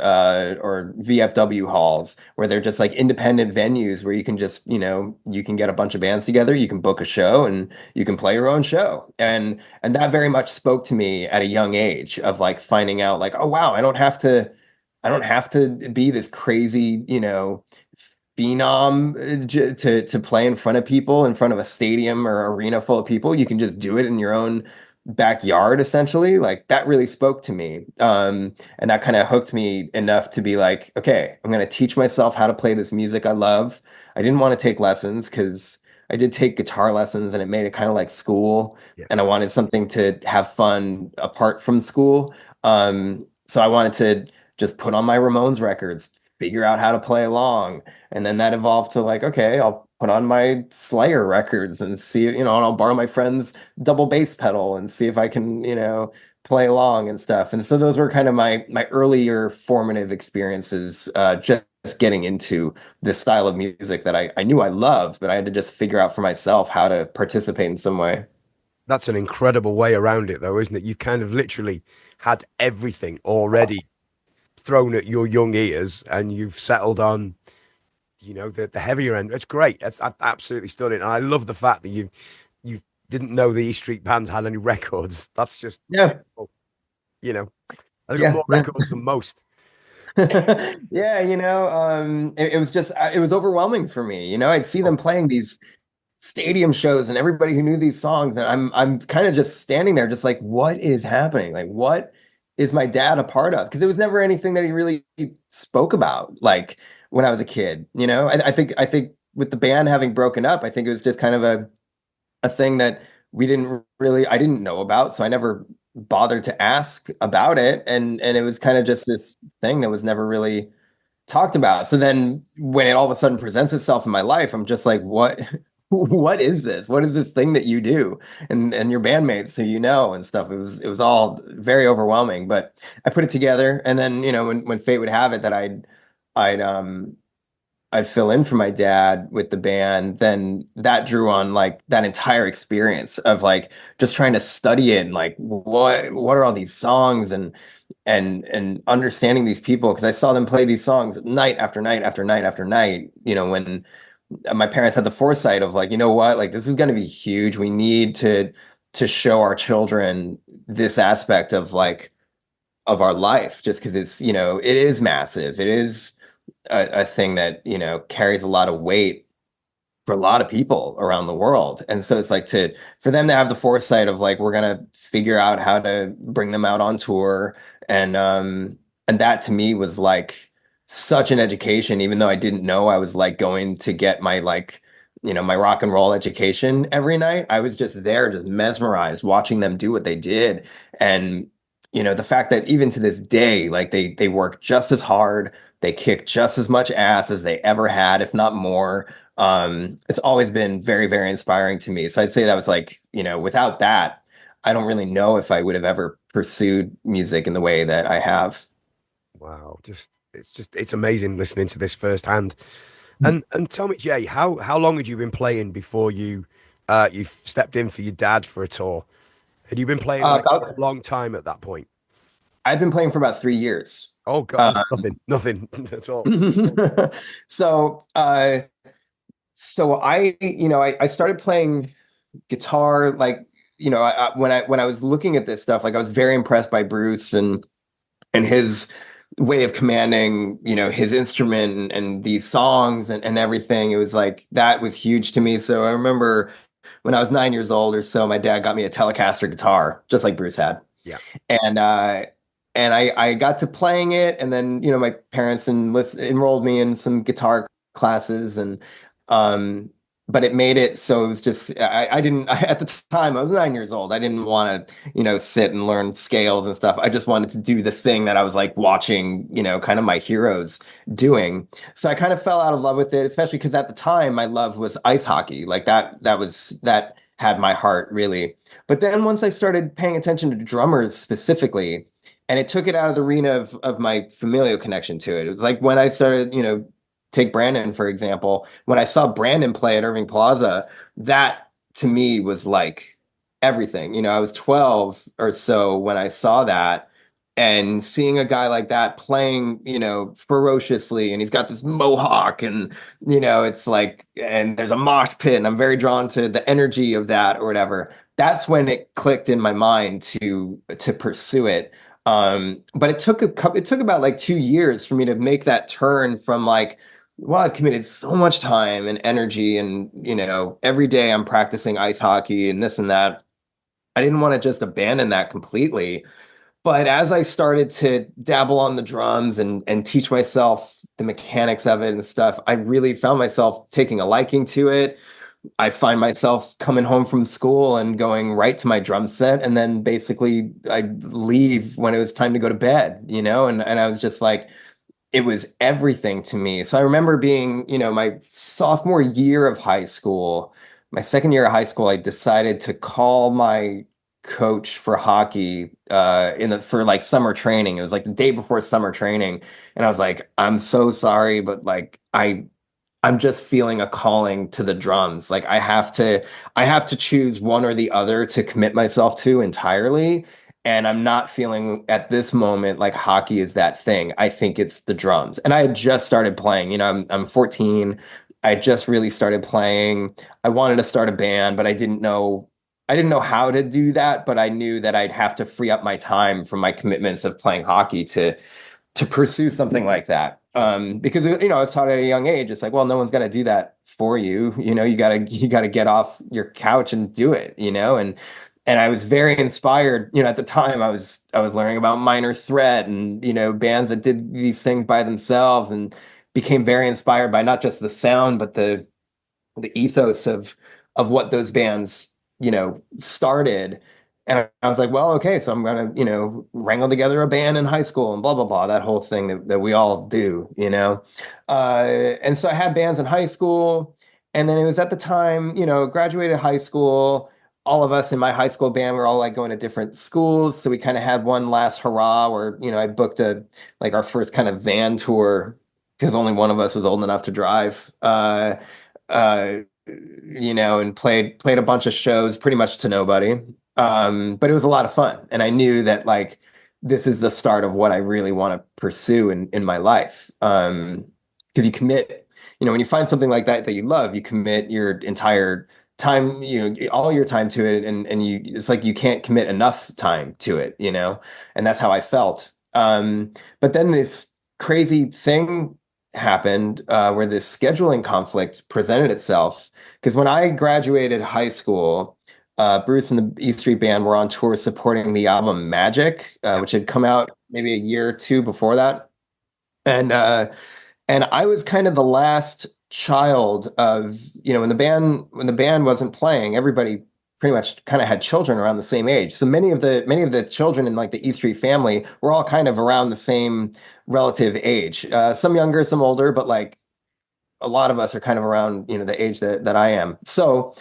VFW halls, where they're just like independent venues where you can just you can get a bunch of bands together, you can book a show, and you can play your own show. And that very much spoke to me at a young age of like finding out like, oh wow, I don't have to be this crazy phenom to play in front of people, in front of a stadium or arena full of people. You can just do it in your own backyard, essentially. Like that really spoke to me. And that kind of hooked me enough to be like, okay, I'm going to teach myself how to play this music I love. I didn't want to take lessons because I did take guitar lessons and it made it kind of like school. Yeah. And I wanted something to have fun apart from school. So I wanted to just put on my Ramones records, figure out how to play along. And then that evolved to like, okay, I'll put on my Slayer records and see, and I'll borrow my friend's double bass pedal and see if I can, play along and stuff. And so those were kind of my earlier formative experiences, just getting into this style of music that I knew I loved, but I had to just figure out for myself how to participate in some way. That's an incredible way around it, though, isn't it? You've kind of literally had everything already thrown at your young ears, and you've settled on, the heavier end. It's great. It's absolutely stunning. And I love the fact that you didn't know the E Street Bands had any records. That's just, Yeah. you know, I've got Yeah. more records than most. Yeah, it was just it was overwhelming for me. I'd see them playing these stadium shows and everybody who knew these songs, and I'm kind of just standing there just like, what is happening? Like, what is my dad a part of? Because it was never anything that he really spoke about, like when I was a kid. I think with the band having broken up, I think it was just kind of a thing that I didn't know about, so I never bothered to ask about it, and it was kind of just this thing that was never really talked about. So then when it all of a sudden presents itself in my life, I'm just like, what what is this? What is this thing that you do? And your bandmates who and stuff. It was all very overwhelming, but I put it together. And then, when fate would have it that I'd fill in for my dad with the band, then that drew on like that entire experience of like just trying to study it and like what are all these songs and understanding these people, because I saw them play these songs night after night after night after night, when my parents had the foresight of like, you know what, like this is going to be huge. We need to show our children this aspect of like of our life, just because it is massive. It is a thing that carries a lot of weight for a lot of people around the world. And so it's like for them to have the foresight of like, we're gonna figure out how to bring them out on tour. And that to me was like such an education, even though I didn't know I was like going to get my like, my rock and roll education every night. I was just there, just mesmerized, watching them do what they did. And the fact that even to this day, like they work just as hard, they kick just as much ass as they ever had, if not more. It's always been very, very inspiring to me. So I'd say that was like, without that, I don't really know if I would have ever pursued music in the way that I have. Wow, it's amazing listening to this firsthand. And tell me, Jay, how long had you been playing before you stepped in for your dad for a tour? Had you been playing like a About, long time at that point? I've been playing for about 3 years. Oh God, Uh, that's nothing at all. so, I started playing guitar like, when I was looking at this stuff, like I was very impressed by Bruce and his way of commanding, his instrument and these songs and everything. It was like that was huge to me. So I remember when I was 9 years old or so, my dad got me a Telecaster guitar, just like Bruce had. Yeah. And I got to playing it, and then my parents enrolled me in some guitar classes, and um but it made it so it was just I didn't at the time I was 9 years old. I didn't want to sit and learn scales and stuff. I just wanted to do the thing that I was like watching kind of my heroes doing. So I kind of fell out of love with it, especially because at the time my love was ice hockey. Like that had my heart really. But then once I started paying attention to drummers specifically, and it took it out of the arena of my familial connection to it. It was like when I started, take Brandon, for example, when I saw Brandon play at Irving Plaza, that to me was like everything. I was 12 or so when I saw that, and seeing a guy like that playing, ferociously, and he's got this mohawk, and it's like, and there's a mosh pit, and I'm very drawn to the energy of that or whatever. That's when it clicked in my mind to pursue it. But it took about like 2 years for me to make that turn from like, well, I've committed so much time and energy, and every day I'm practicing ice hockey and this and that. I didn't want to just abandon that completely. But as I started to dabble on the drums and teach myself the mechanics of it and stuff, I really found myself taking a liking to it. I find myself coming home from school and going right to my drum set, and then basically I'd leave when it was time to go to bed, and I was just like, it was everything to me. So I remember being, my sophomore year of high school, my second year of high school, I decided to call my coach for hockey for like summer training. It was like the day before summer training. And I was like, I'm so sorry, but like I'm just feeling a calling to the drums. Like I have to choose one or the other to commit myself to entirely. And I'm not feeling at this moment like hockey is that thing. I think it's the drums. And I had just started playing. I'm 14. I just really started playing. I wanted to start a band, but I didn't know how to do that, but I knew that I'd have to free up my time from my commitments of playing hockey to pursue something like that. Because I was taught at a young age, it's like, well, no one's gonna do that for you. You gotta get off your couch and do it. And I was very inspired. At the time, I was learning about Minor Threat and bands that did these things by themselves, and became very inspired by not just the sound, but the ethos of what those bands started. And I was like, well, okay, so I'm gonna, wrangle together a band in high school and blah blah blah, that whole thing that we all do. And so I had bands in high school, and then it was at the time, graduated high school. All of us in my high school band were all like going to different schools, so we kind of had one last hurrah where I booked our first kind of van tour because only one of us was old enough to drive. Uh, and played a bunch of shows pretty much to nobody. But it was a lot of fun. And I knew that like this is the start of what I really want to pursue in my life. Because you commit, when you find something like that you love, you commit your entire time, all your time to it, and it's like you can't commit enough time to it. And that's how I felt. But then this crazy thing happened where this scheduling conflict presented itself. Because when I graduated high school, Bruce and the E Street Band were on tour supporting the album Magic, which had come out maybe a year or two before that. And I was kind of the last child of, when the band wasn't playing, everybody pretty much kind of had children around the same age. So many of the children in like the E Street family were all kind of around the same relative age. Some younger, some older, but like a lot of us are kind of around, the age that I am. So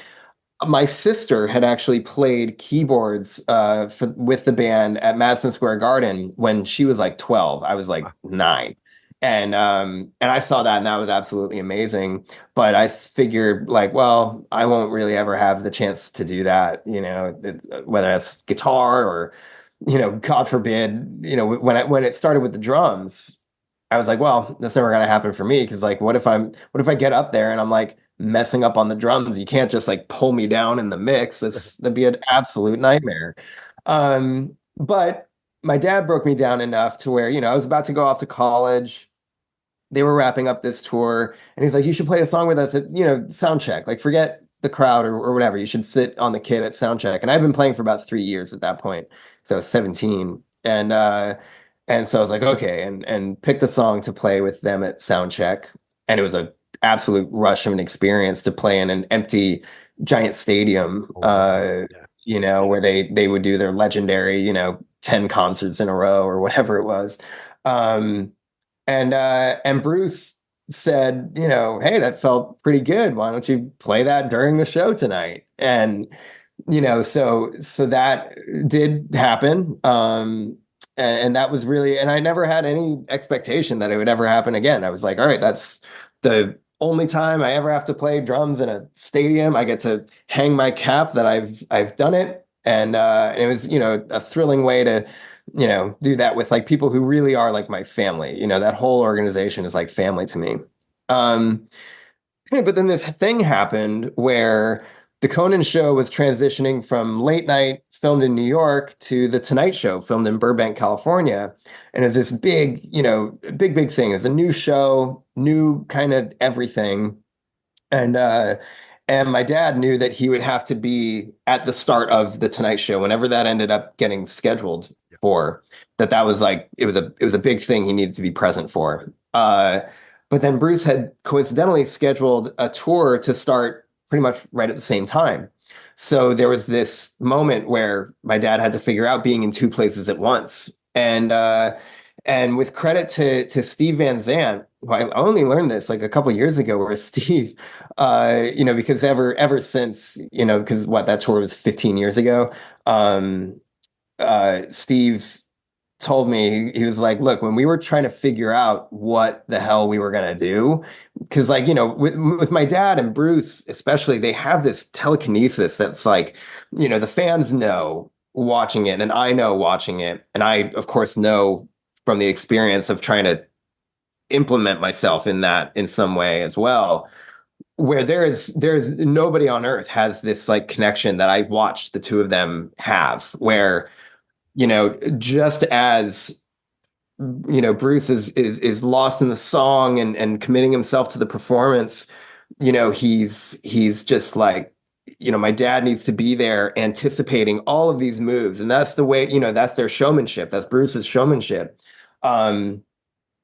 my sister had actually played keyboards with the band at Madison Square Garden when she was like 12. I was like 9. And I saw that, and that was absolutely amazing. But I figured like, well, I won't really ever have the chance to do that, whether that's guitar or, God forbid, when it started with the drums, I was like, well, that's never gonna happen for me, because like what if I get up there and I'm like messing up on the drums? You can't just like pull me down in the mix. That'd be an absolute nightmare. But my dad broke me down enough to where, I was about to go off to college. They were wrapping up this tour, and he's like, you should play a song with us at, sound check. Like, forget the crowd or whatever. You should sit on the kit at sound check. And I've been playing for about 3 years at that point. So I was 17. And so I was like, okay, and picked a song to play with them at sound check. And it was a absolute rush of an experience to play in an empty giant stadium, Oh, wow. Yeah. where they would do their legendary, 10 concerts in a row or whatever it was. Um, and Bruce said, hey, that felt pretty good. Why don't you play that during the show tonight? And so that did happen. And that was really, and I never had any expectation that it would ever happen again. I was like, all right, that's the only time I ever have to play drums in a stadium. I get to hang my cap that I've done it. And it was, a thrilling way to, do that with like people who really are like my family. That whole organization is like family to me. Um, but then this thing happened where the Conan show was transitioning from late night filmed in New York to the Tonight Show filmed in Burbank, California. And it's this big, big thing. It's a new show, new kind of everything. And and my dad knew that he would have to be at the start of the Tonight Show whenever that ended up getting scheduled for. That was like it was a big thing he needed to be present for. But then Bruce had coincidentally scheduled a tour to start pretty much right at the same time. So there was this moment where my dad had to figure out being in two places at once. And with credit to Steve Van Zandt, who I only learned this like a couple years ago, where Steve, because ever since, because that tour was 15 years ago, Steve told me, he was like, look, when we were trying to figure out what the hell we were gonna do, because like, with my dad and Bruce, especially, they have this telekinesis that's like, the fans know watching it, and I know watching it, and I, of course, know from the experience of trying to implement myself in that in some way as well, where there's nobody on earth has this like connection that I watched the two of them have, where just as Bruce is lost in the song and committing himself to the performance, he's just like, my dad needs to be there anticipating all of these moves. And that's the way, that's their showmanship. That's Bruce's showmanship. And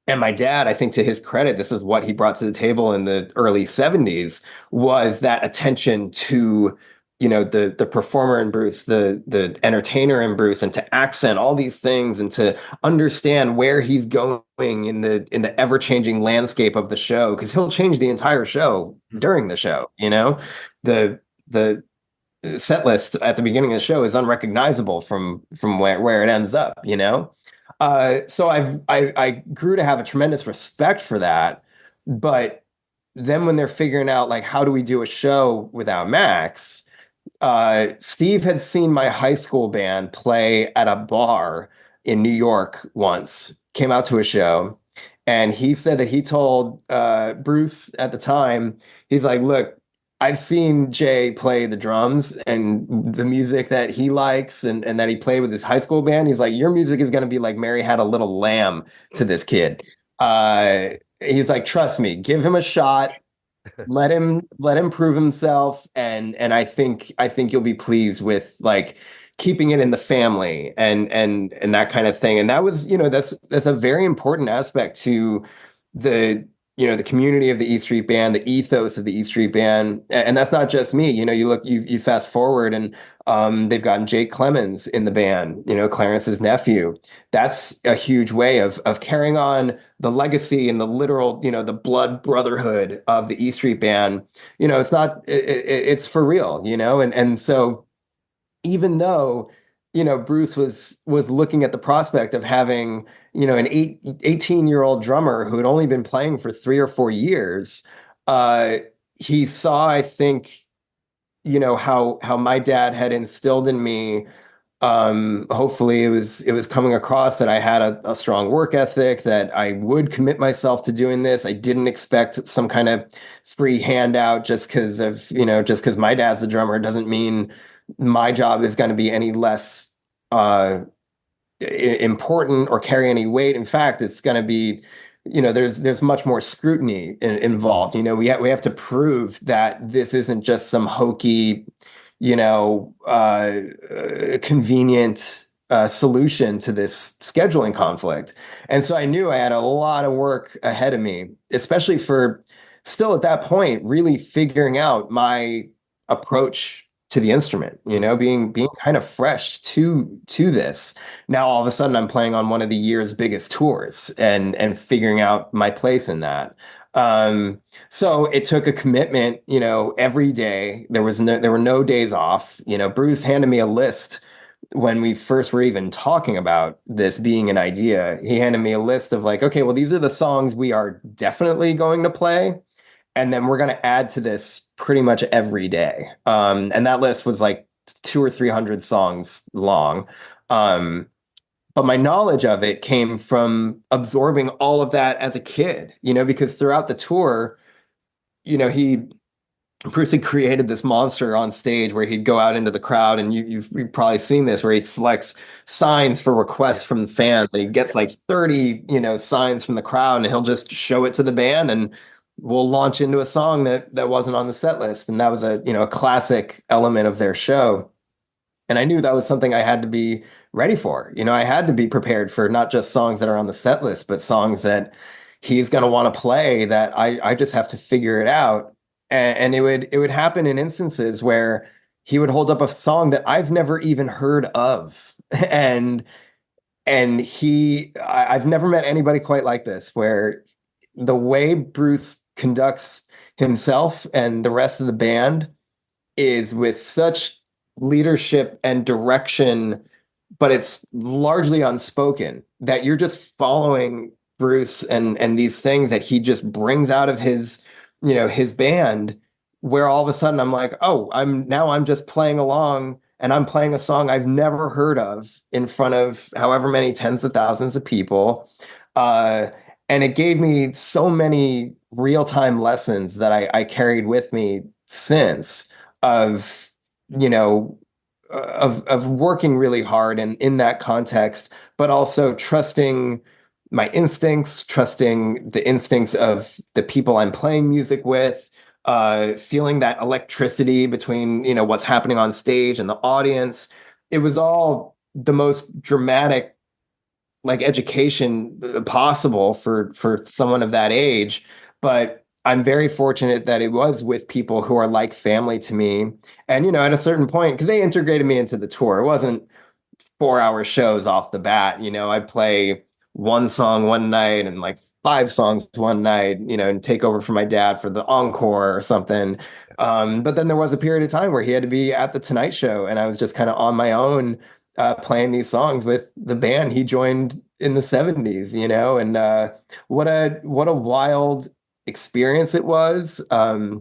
my dad, I think to his credit, this is what he brought to the table in the early 70s, was that attention to, the performer in Bruce, the entertainer in Bruce, and to accent all these things and to understand where he's going in the ever-changing landscape of the show, because he'll change the entire show during the show. The set list at the beginning of the show is unrecognizable from where it ends up, so I grew to have a tremendous respect for that. But then when they're figuring out like how do we do a show without Max, Steve had seen my high school band play at a bar in New York once, came out to a show, and he said that he told Bruce at the time, he's like, look, I've seen Jay play the drums and the music that he likes and that he played with his high school band. He's like, your music is going to be like Mary Had a Little Lamb to this kid. He's like, trust me, give him a shot, let him prove himself, and I think you'll be pleased with like keeping it in the family and that kind of thing. And that was, that's a very important aspect to the community of the E Street Band, the ethos of the E Street Band. And that's not just me. You fast forward and they've gotten Jake Clemens in the band, Clarence's nephew. That's a huge way of carrying on the legacy and the literal, the blood brotherhood of the E Street Band. It's not, it's for real, and so even though, Bruce was looking at the prospect of having, an 18-year-old drummer who had only been playing for 3 or 4 years, uh, he saw, I think, how my dad had instilled in me. Hopefully it was coming across that I had a strong work ethic, that I would commit myself to doing this. I didn't expect some kind of free handout just because my dad's the drummer doesn't mean my job is going to be any less important or carry any weight. In fact, it's going to be there's much more scrutiny involved. We have to prove that this isn't just some hokey, convenient solution to this scheduling conflict. And so I knew I had a lot of work ahead of me, especially for still at that point, really figuring out my approach to the instrument, being kind of fresh to this. Now all of a sudden I'm playing on one of the year's biggest tours and figuring out my place in that. So it took a commitment, every day. There were no days off. Bruce handed me a list when we first were even talking about this being an idea. He handed me a list of like, okay, well, these are the songs we are definitely going to play. And then we're going to add to this pretty much every day. And that list was like two or 300 songs long. Um, but my knowledge of it came from absorbing all of that as a kid, because throughout the tour, he Bruce had created this monster on stage where he'd go out into the crowd, and you've probably seen this, where he selects signs for requests from the fans, and he gets like 30, signs from the crowd, and he'll just show it to the band, and we'll launch into a song that wasn't on the set list. And that was a classic element of their show. And I knew that was something I had to be ready for. I had to be prepared for not just songs that are on the set list, but songs that he's going to want to play that I just have to figure it out. And it would happen in instances where he would hold up a song that I've never even heard of. And I've never met anybody quite like this, where the way Bruce conducts himself and the rest of the band is with such leadership and direction, but it's largely unspoken, that you're just following Bruce and these things that he just brings out of his band, where all of a sudden I'm like, oh, I'm just playing along, and I'm playing a song I've never heard of in front of however many tens of thousands of people. And it gave me so many real-time lessons that I carried with me since, of, of working really hard and in that context, but also trusting my instincts, trusting the instincts of the people I'm playing music with, feeling that electricity between, what's happening on stage and the audience. It was all the most dramatic, like, education possible for someone of that age. But I'm very fortunate that it was with people who are like family to me. And, at a certain point, because they integrated me into the tour, it wasn't 4-hour shows off the bat. I play one song one night and like 5 songs one night, and take over for my dad for the encore or something. But then there was a period of time where he had to be at the Tonight Show, and I was just kind of on my own, playing these songs with the band he joined in the 70s, and what a wild experience it was. But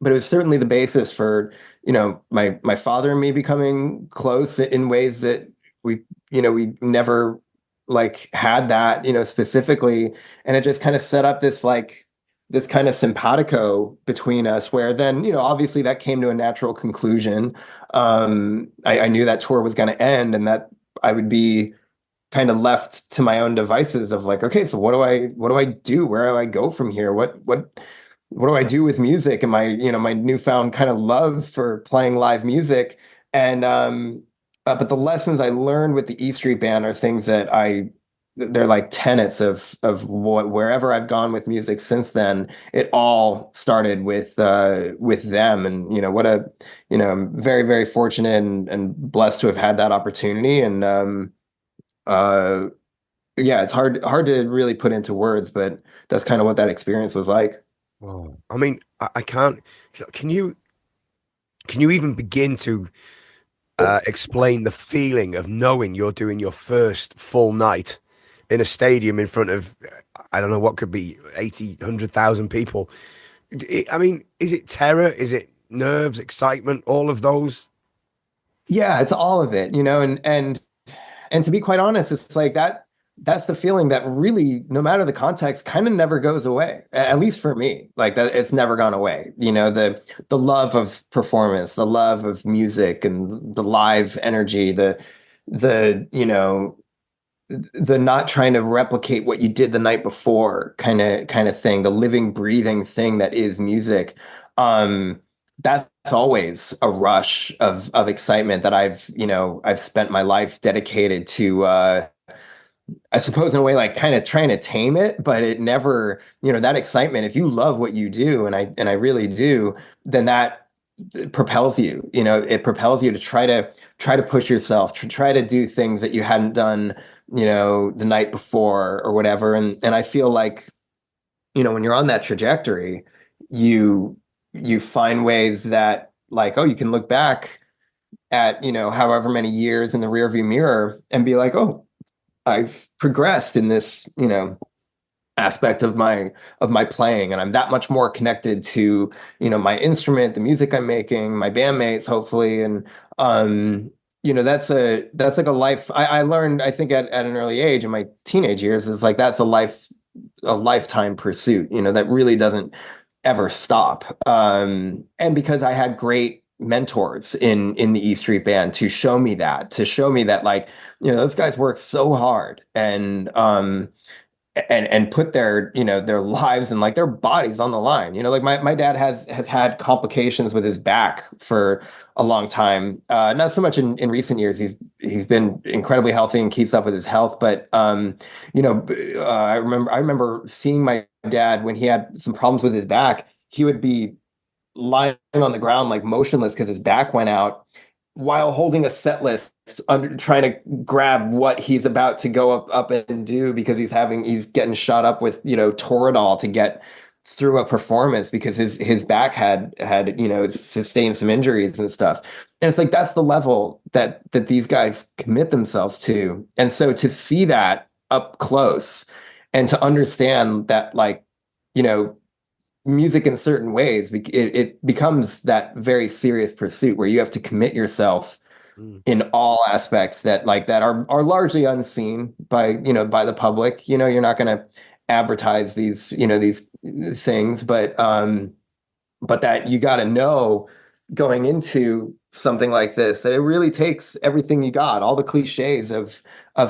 it was certainly the basis for, my father and me becoming close in ways that we never like had that, specifically. And it just kind of set up this kind of simpatico between us, where then, obviously that came to a natural conclusion. I knew that tour was going to end, and that I would be kind of left to my own devices of like, okay, so what do I do? Where do I go from here? What do I do with music and my newfound kind of love for playing live music? And but the lessons I learned with the E Street Band are things that they're like tenets of wherever I've gone with music since then. It all started with them. And I'm very, very fortunate and blessed to have had that opportunity. And uh yeah, it's hard to really put into words, but that's kind of what that experience was like. Oh, I mean, I can't. Can you even begin to explain the feeling of knowing you're doing your first full night in a stadium in front of, I don't know, what could be 80, 100,000 people? I mean, is it terror? Is it nerves, excitement, all of those? Yeah, it's all of it, and to be quite honest, it's like that's the feeling that really, no matter the context, kind of never goes away. At least for me, like that, it's never gone away. The love of performance, the love of music, and the live energy, the the not trying to replicate what you did the night before kind of thing, the living, breathing thing that is music. That's always a rush of excitement that I've spent my life dedicated to I suppose in a way like kind of trying to tame it, but it never, that excitement, if you love what you do, and I really do, then that propels you. It propels you to try to push yourself, to try to do things that you hadn't done, the night before or whatever. And I feel like, when you're on that trajectory, you you find ways that like, oh, you can look back at, however many years in the rearview mirror and be like, oh, I've progressed in this, aspect of my playing, and I'm that much more connected to, my instrument, the music I'm making, my bandmates, hopefully. And that's like a life I learned, I think at an early age in my teenage years, is like that's a lifetime pursuit, that really doesn't ever stop. And because I had great mentors in the E Street Band to show me that like, those guys work so hard and put their lives and like their bodies on the line. Like my dad has had complications with his back for a long time. Not so much in recent years. He's been incredibly healthy and keeps up with his health. But I remember seeing my dad when he had some problems with his back. He would be lying on the ground like motionless because his back went out, while holding a set list under trying to grab what he's about to go up and do, because he's getting shot up with, Toradol to get through a performance because his back had sustained some injuries and stuff. And it's like that's the level that these guys commit themselves to. And so to see that up close and to understand that, like, you know music in certain ways, it becomes that very serious pursuit where you have to commit yourself Mm. in all aspects that are largely unseen by the public. You're not going to advertise these things, but that you got to know going into something like this, that it really takes everything you got. All the cliches of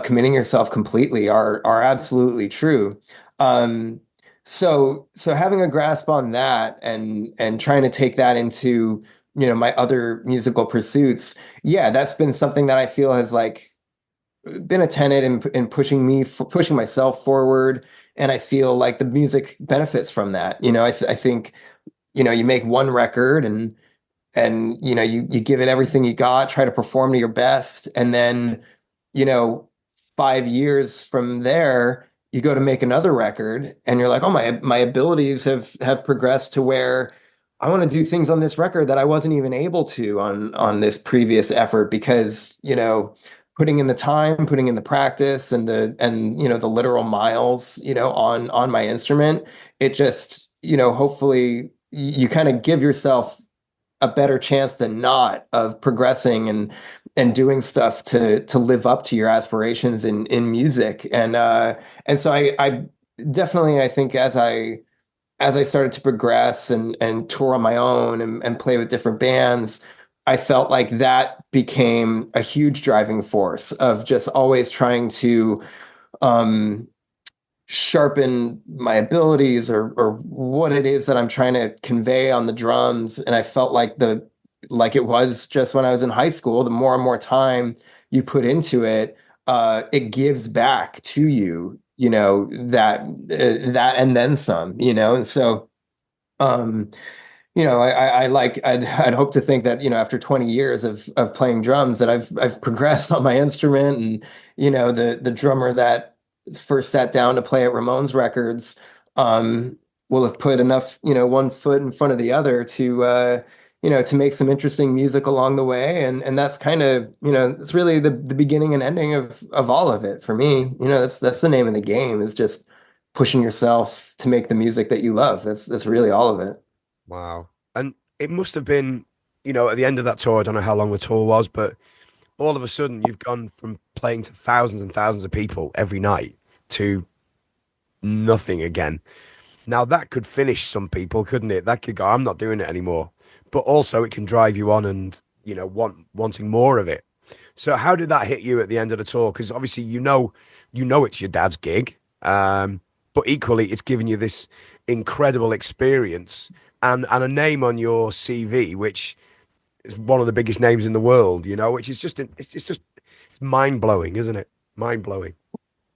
committing yourself completely are absolutely true. Um, so having a grasp on that and trying to take that into, my other musical pursuits, yeah, that's been something that I feel has like been a tenet in pushing myself forward. And I feel like the music benefits from that. I think, you make one record and you give it everything you got, try to perform to your best, and then, you know 5 years from there you go to make another record and you're like, oh, my abilities have progressed to where I want to do things on this record that I wasn't even able to on this previous effort, because putting in the time, putting in the practice, and the literal miles, on my instrument, it just, hopefully you kind of give yourself a better chance than not of progressing and doing stuff to live up to your aspirations in music. And so I definitely, I think, as I started to progress and tour on my own and play with different bands, I felt like that became a huge driving force of just always trying to um sharpen my abilities, or what it is that I'm trying to convey on the drums. And I felt like it was just when I was in high school, the more and more time you put into it, it gives back to you, that and then some, and so I'd hope to think that, after 20 years of playing drums, that I've progressed on my instrument. And the drummer that first sat down to play at Ramones Records um will have put enough, one foot in front of the other to make some interesting music along the way. And that's kind of, it's really the beginning and ending of all of it for me. That's the name of the game, is just pushing yourself to make the music that you love. That's really all of it. Wow. And it must have been, at the end of that tour, I don't know how long the tour was, but all of a sudden you've gone from playing to thousands and thousands of people every night to nothing again. Now that could finish some people, couldn't it? That could go, I'm not doing it anymore. But also it can drive you on and, wanting more of it. So how did that hit you at the end of the tour? Because obviously, you know it's your dad's gig, but equally it's giving you this incredible experience and a name on your CV, which is one of the biggest names in the world, you know, which is just it's just mind blowing, isn't it? Mind blowing.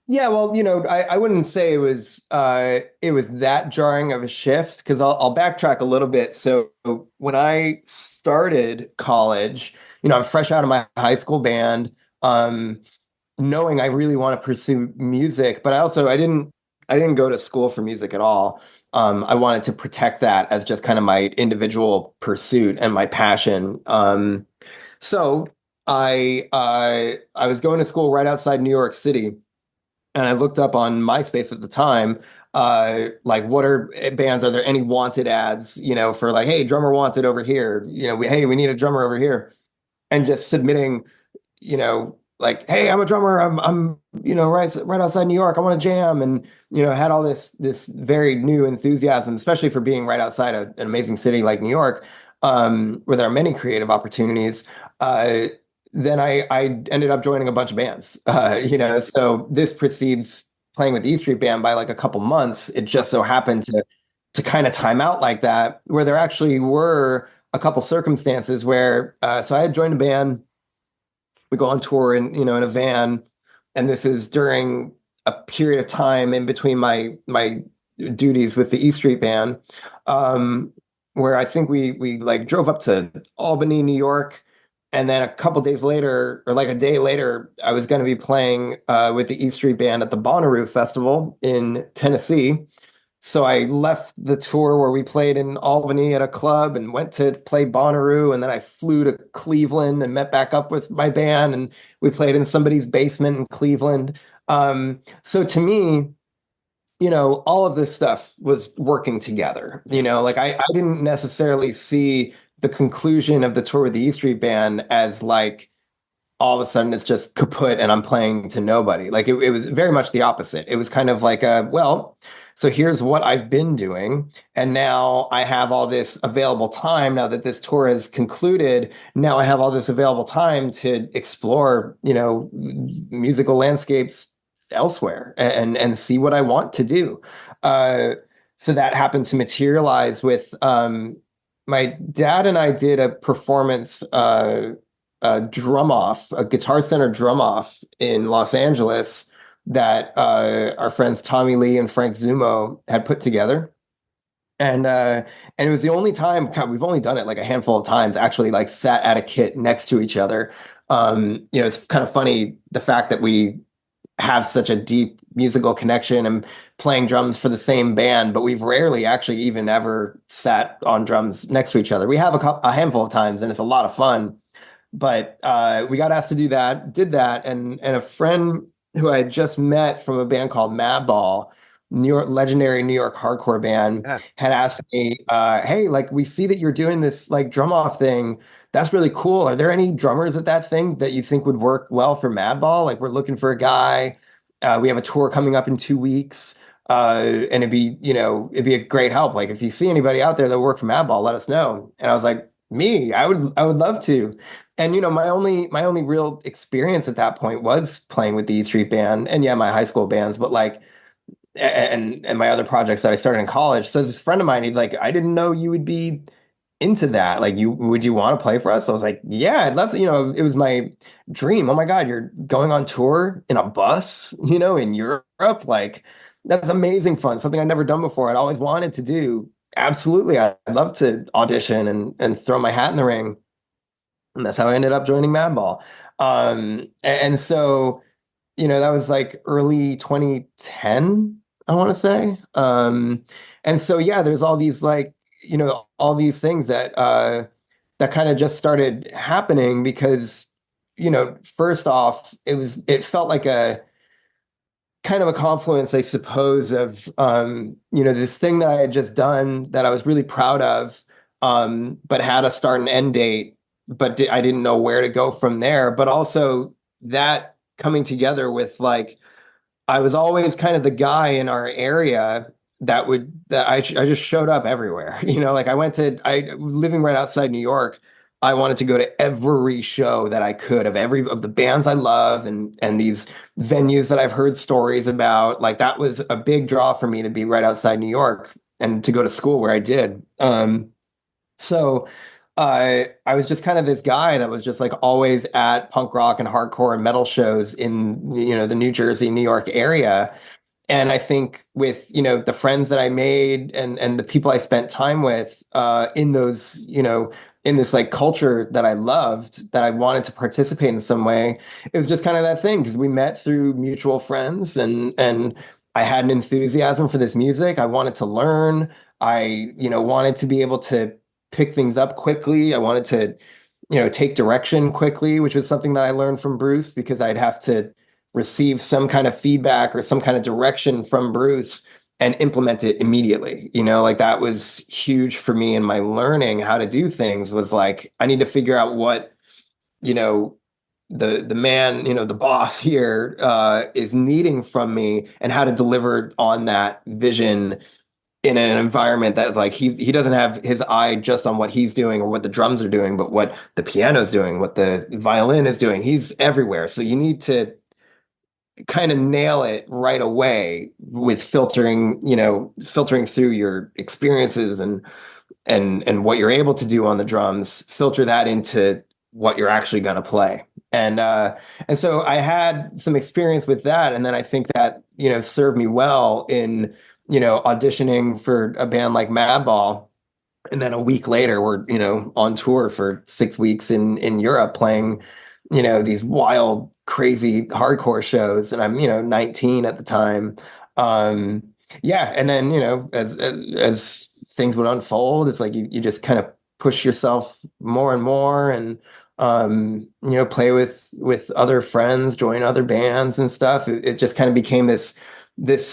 Yeah, well, I wouldn't say it was that jarring of a shift because I'll backtrack a little bit. So when I started college, I'm fresh out of my high school band, knowing I really want to pursue music, but I didn't go to school for music at all. I wanted to protect that as just kind of my individual pursuit and my passion. So I was going to school right outside New York City. And I looked up on MySpace at the time, like what are bands? Are there any wanted ads, for like, hey, drummer wanted over here, hey, we need a drummer over here, and just submitting, like, hey, I'm a drummer, I'm, right outside New York, I want to jam, and had all this very new enthusiasm, especially for being right outside an amazing city like New York, where there are many creative opportunities. Uh, then I ended up joining a bunch of bands. So this precedes playing with the E Street Band by like a couple months. It just so happened to kind of time out like that, where there actually were a couple circumstances where so I had joined a band. We go on tour in a van, and this is during a period of time in between my duties with the E Street Band, where I think we like drove up to Albany, New York, and then a couple days later, or like a day later, I was going to be playing with the E Street Band at the Bonnaroo Festival in Tennessee. So I left the tour where we played in Albany at a club and went to play Bonnaroo, and then I flew to Cleveland and met back up with my band, and we played in somebody's basement in Cleveland. So to me, all of this stuff was working together. Like I didn't necessarily see the conclusion of the tour with the E Street Band as like all of a sudden it's just kaput and I'm playing to nobody. Like it was very much the opposite. It was kind of like well, so here's what I've been doing. And now I have all this available time now that this tour has concluded. Now I have all this available time to explore, musical landscapes elsewhere and see what I want to do. Uh, so that happened to materialize with my dad and I did a performance a drum off, a Guitar Center drum off in Los Angeles that our friends Tommy Lee and Frank Zumo had put together. And it was the only time, God, we've only done it like a handful of times, actually like sat at a kit next to each other. It's kind of funny the fact that we have such a deep musical connection and playing drums for the same band, but we've rarely actually even ever sat on drums next to each other. We have a handful of times, and it's a lot of fun. But we got asked to do that, did that, and a friend who I had just met from a band called Madball, legendary New York hardcore band, Yeah. had asked me, "Hey, like we see that you're doing this like drum off thing. That's really cool. Are there any drummers at that thing that you think would work well for Madball? Like we're looking for a guy. We have a tour coming up in 2 weeks." And it'd be a great help. Like if you see anybody out there that work for Madball, let us know. And I was like, me, I would love to. And my only real experience at that point was playing with the E Street Band and yeah, my high school bands, but like and my other projects that I started in college. So this friend of mine, he's like, I didn't know you would be into that. Like would you want to play for us? I was like, yeah, I'd love to, it was my dream. Oh my God, you're going on tour in a bus, in Europe. Like that's amazing fun. Something I'd never done before. I'd always wanted to do. Absolutely. I'd love to audition and throw my hat in the ring. And that's how I ended up joining Madball. And so, that was like early 2010, I want to say. And so, yeah, there's all these like, all these things that kind of just started happening because, first off, it felt like a kind of a confluence, I suppose, of, this thing that I had just done that I was really proud of, but had a start and end date, but I didn't know where to go from there. But also that coming together with like, I was always kind of the guy in our area that I just showed up everywhere. Like I living right outside New York. I wanted to go to every show that I could of every of the bands I love and these venues that I've heard stories about. Like that was a big draw for me to be right outside New York and to go to school where I did. So I was just kind of this guy that was just like always at punk rock and hardcore and metal shows in, the New Jersey, New York area. And I think with, the friends that I made and the people I spent time with in those, in this like culture that I loved, that I wanted to participate in some way, it was just kind of that thing because we met through mutual friends and I had an enthusiasm for this music. I wanted to learn. I, wanted to be able to pick things up quickly. I wanted to, take direction quickly, which was something that I learned from Bruce because I'd have to receive some kind of feedback or some kind of direction from Bruce and implement it immediately. Like that was huge for me in my learning how to do things was like, I need to figure out what, you know, the man, the boss here is needing from me and how to deliver on that vision in an environment that like he doesn't have his eye just on what he's doing or what the drums are doing, but what the piano's doing, what the violin is doing. He's everywhere. So you need to kind of nail it right away with filtering through your experiences and what you're able to do on the drums, filter that into what you're actually going to play. And so I had some experience with that, and then I think that served me well in auditioning for a band like Madball, and then a week later we're on tour for 6 weeks in Europe playing these wild, crazy hardcore shows, and I'm 19 at the time. Um, yeah, and then as things would unfold, it's like you just kind of push yourself more and more, and play with other friends, join other bands and stuff. It just kind of became this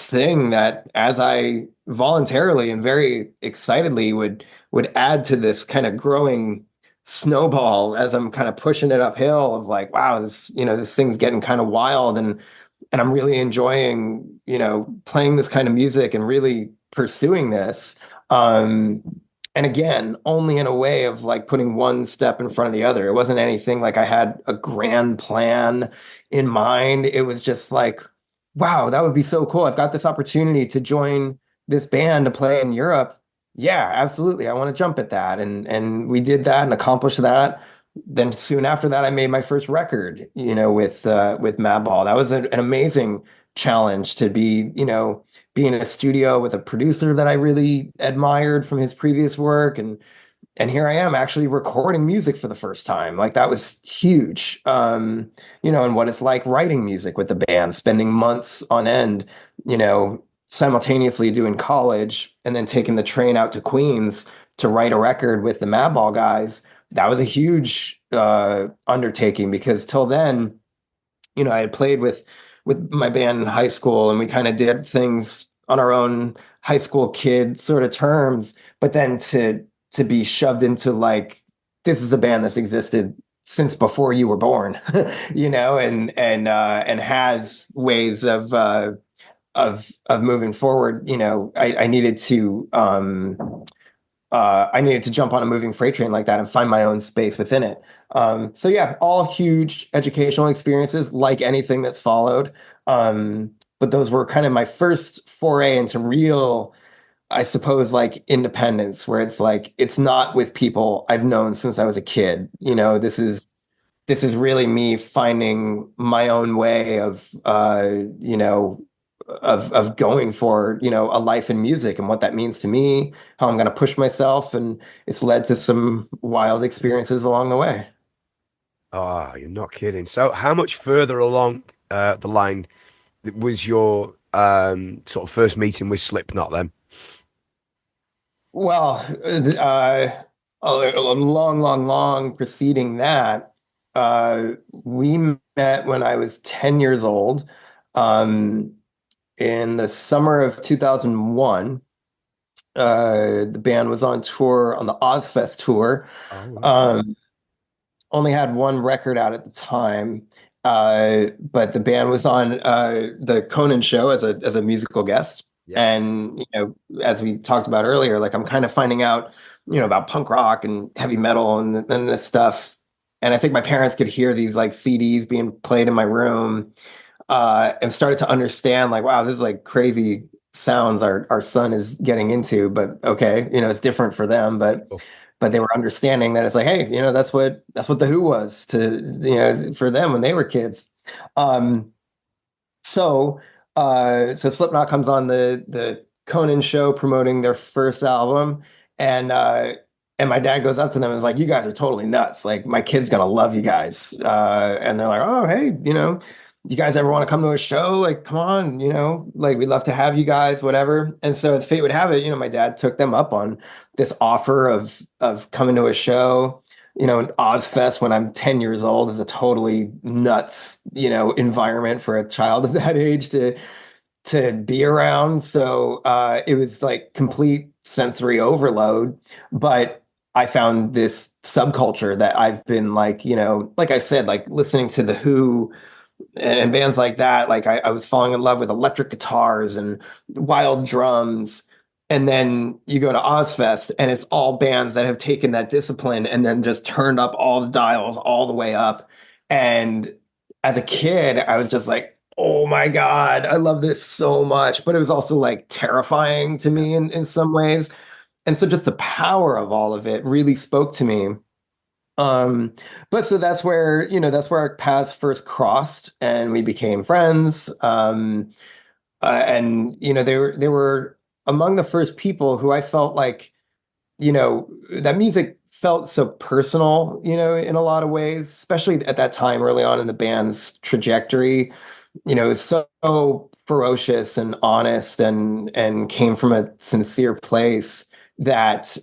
thing that as I voluntarily and very excitedly would add to this kind of growing snowball as I'm kind of pushing it uphill of like, wow, this thing's getting kind of wild and I'm really enjoying, playing this kind of music and really pursuing this. Um, and again, only in a way of like putting one step in front of the other. It wasn't anything like I had a grand plan in mind. It was just like, wow, that would be so cool. I've got this opportunity to join this band to play in Europe. Yeah, absolutely. I want to jump at that. And we did that and accomplished that. Then soon after that, I made my first record, with Madball. That was an amazing challenge to be in a studio with a producer that I really admired from his previous work. And here I am actually recording music for the first time. Like that was huge. And what it's like writing music with the band, spending months on end, simultaneously doing college and then taking the train out to Queens to write a record with the Madball guys. That was a huge undertaking because till then, I had played with my band in high school and we kind of did things on our own high school kid sort of terms. But then to be shoved into like this is a band that's existed since before you were born, and has ways of moving forward. I needed to jump on a moving freight train like that and find my own space within it. So yeah, all huge educational experiences, like anything that's followed. But those were kind of my first foray into real, I suppose, like independence, where it's like it's not with people I've known since I was a kid. This is really me finding my own way of going for a life in music and what that means to me, how I'm going to push myself, and it's led to some wild experiences along the way. Oh, you're not kidding. So, how much further along the line was your sort of first meeting with Slipknot then? Well, a long, long, long preceding that, we met when I was 10 years old, in the summer of 2001. The band was on tour on the Ozfest tour. Oh, Um, Only had one record out at the time, but the band was on the Conan show as a musical guest. yeah. And as we talked about earlier, like I'm kind of finding out about punk rock and heavy metal and this stuff. And I think my parents could hear these like CDs being played in my room, and started to understand like, wow, this is like crazy sounds our son is getting into, but okay, it's different for them, but they were understanding that it's like, hey, that's what the Who was to, for them when they were kids. Um, so so Slipknot comes on the Conan show promoting their first album, and my dad goes up to them and is like, "You guys are totally nuts! Like my kid's gonna love you guys." And they're like, "Oh, hey, you guys ever want to come to a show? Like, come on, like we'd love to have you guys, whatever." And so as fate would have it, my dad took them up on this offer of coming to a show. An Ozfest when I'm 10 years old is a totally nuts, environment for a child of that age to be around. So it was like complete sensory overload. But I found this subculture that I've been like, like I said, like listening to The Who and bands like that. Like I was falling in love with electric guitars and wild drums. And then you go to Ozfest and it's all bands that have taken that discipline and then just turned up all the dials all the way up. And as a kid, I was just like, oh my God, I love this so much. But it was also like terrifying to me in some ways. And so just the power of all of it really spoke to me. Um, but so that's where our paths first crossed and we became friends. And they were among the first people who I felt like, that music felt so personal, in a lot of ways, especially at that time early on in the band's trajectory. It's so ferocious and honest and came from a sincere place that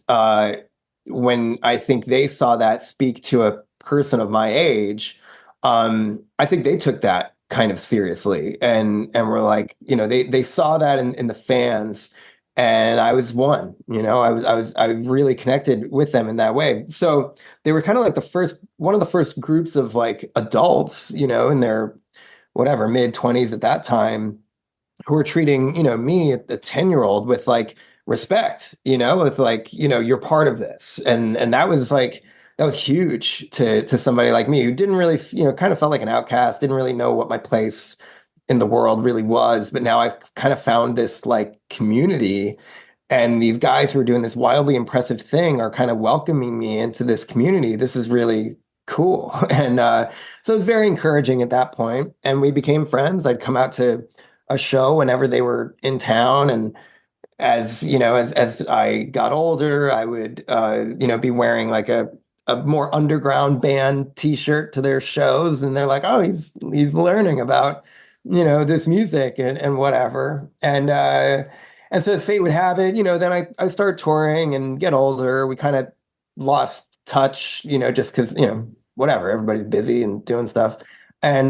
when I think they saw that speak to a person of my age, I think they took that kind of seriously and were like, they saw that in the fans, and I was one, I really connected with them in that way. So they were kind of like one of the first groups of like adults, in their whatever mid 20s at that time, who were treating, me, the 10-year-old, with like respect, with like, you're part of this. And that was huge to somebody like me who didn't really, kind of felt like an outcast, didn't really know what my place in the world really was. But now I've kind of found this like community, and these guys who are doing this wildly impressive thing are kind of welcoming me into this community. This is really cool. And so it was very encouraging at that point. And we became friends. I'd come out to a show whenever they were in town. And as I got older, I would be wearing like a more underground band t-shirt to their shows, and they're like, oh, he's learning about this music and whatever. And so as fate would have it, then I start touring and get older. We kind of lost touch, just because, whatever, everybody's busy and doing stuff. And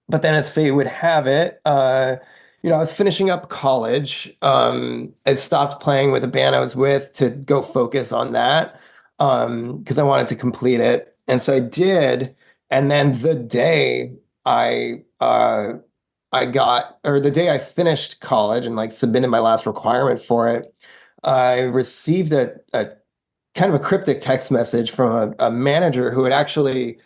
but then as fate would have it, I was finishing up college. I stopped playing with a band I was with to go focus on that, because I wanted to complete it. And so I did. And then the day the day I finished college and like submitted my last requirement for it, I received a kind of a cryptic text message from a manager who had actually,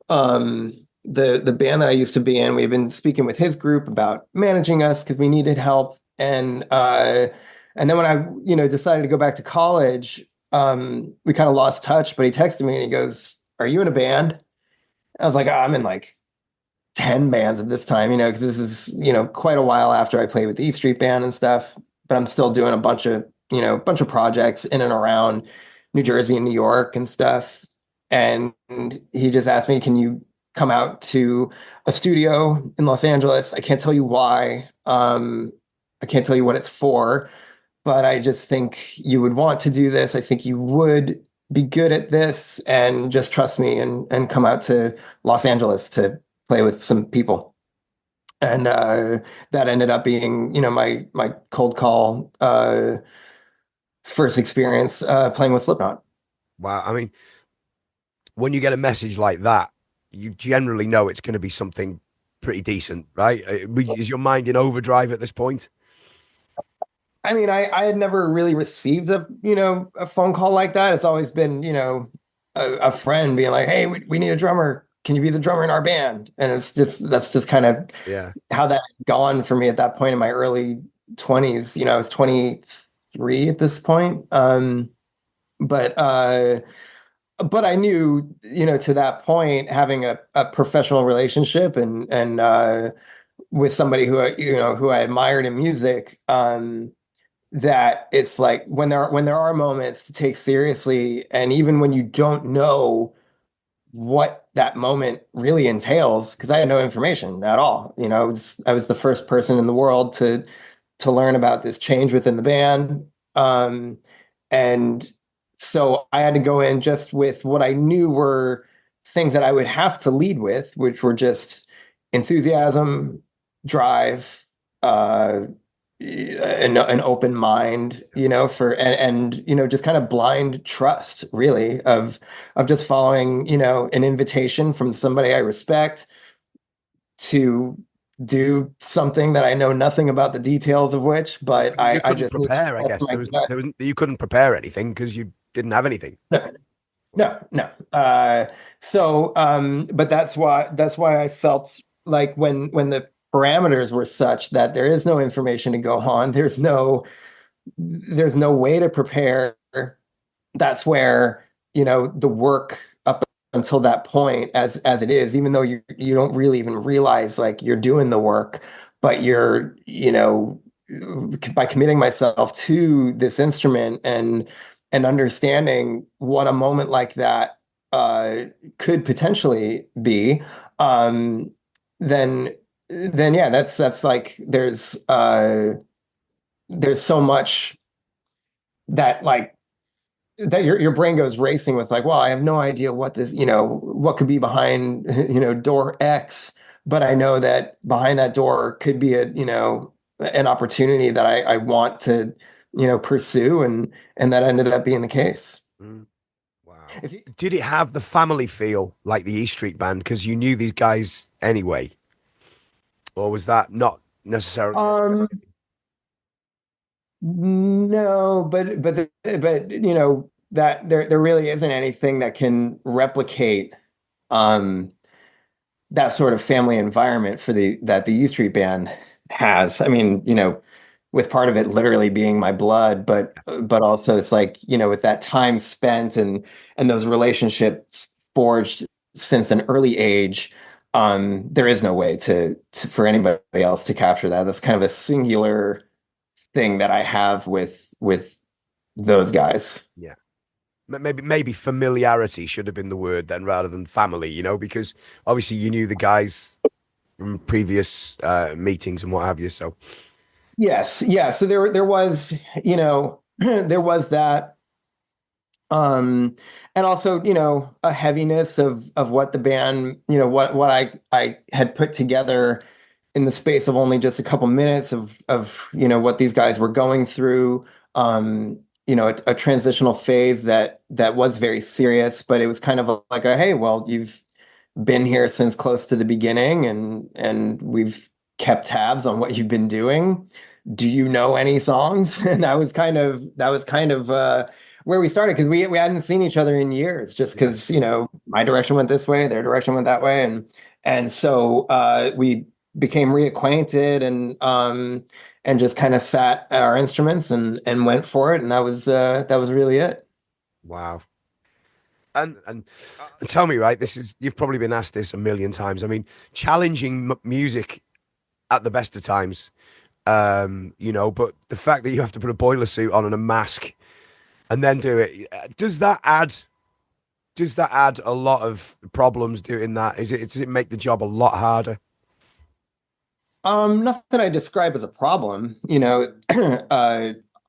the band that I used to be in, we've been speaking with his group about managing us because we needed help. And then when I, decided to go back to college, we kind of lost touch, but he texted me and he goes, "Are you in a band?" I was like, "Oh, I'm in like 10 bands at this time, because this is, quite a while after I played with the E Street Band and stuff, but I'm still doing a bunch of projects in and around New Jersey and New York and stuff." And he just asked me, "Can you come out to a studio in Los Angeles? I can't tell you why. I can't tell you what it's for, but I just think you would want to do this. I think you would be good at this, and just trust me and come out to Los Angeles to play with some people." And that ended up being, my cold call first experience playing with Slipknot. Wow. I mean, when you get a message like that, you generally know it's going to be something pretty decent, right? Is your mind in overdrive at this point? I mean, I had never really received a phone call like that. It's always been, a friend being like, "Hey, we need a drummer. Can you be the drummer in our band?" And that's just kind of Yeah. how that had gone for me at that point in my early 20s. I was 23 at this point. But I knew, to that point, having a professional relationship and with somebody who I admired in music, that it's like when there are moments to take seriously, and even when you don't know what that moment really entails, because I had no information at all. I was the first person in the world to learn about this change within the band. And so I had to go in just with what I knew were things that I would have to lead with, which were just enthusiasm, drive, an open mind, for and just kind of blind trust, really, of just following, an invitation from somebody I respect to do something that I know nothing about the details of which, but You I couldn't just need to prepare, I trust guess. my gut. You couldn't prepare anything because you didn't have anything. No, no, no. But that's why I felt like when the parameters were such that there is no information to go on, there's no way to prepare. That's where, the work up until that point, as it is, even though you don't really even realize like you're doing the work, but you're, by committing myself to this instrument and understanding what a moment like that could potentially be, um, then yeah, that's like there's so much that like that your brain goes racing with like, well, I have no idea what could be behind, door X, but I know that behind that door could be an opportunity that I want to, pursue, and that ended up being the case. Mm, wow. If you, Did it have the family feel like the E Street Band because you knew these guys anyway, or was that not necessarily it? um, no, but that there really isn't anything that can replicate um that sort of family environment that the E Street Band has. I mean, with part of it literally being my blood, but also it's like, with that time spent and those relationships forged since an early age, there is no way for anybody else to capture that. That's kind of a singular thing that I have with those guys. Yeah. Maybe familiarity should have been the word then rather than family, because obviously you knew the guys from previous meetings and what have you. So Yes, yeah. So there was, there was that, um, and also, a heaviness of what the band, what I had put together in the space of only just a couple minutes of what these guys were going through. A transitional phase that was very serious, but it was kind of like hey, well, you've been here since close to the beginning, and we've kept tabs on what you've been doing. Do you know any songs? And that was kind of where we started, because we hadn't seen each other in years, just yeah, because my direction went this way, their direction went that way, and so we became reacquainted, and just kind of sat at our instruments and went for it, and that was really it. wow. And tell me, right? This is you've probably been asked this a million times. I mean, challenging music at the best of times, but the fact that you have to put a boiler suit on and a mask and then do it, does that add a lot of problems doing that? Does it make the job a lot harder? Nothing I describe as a problem.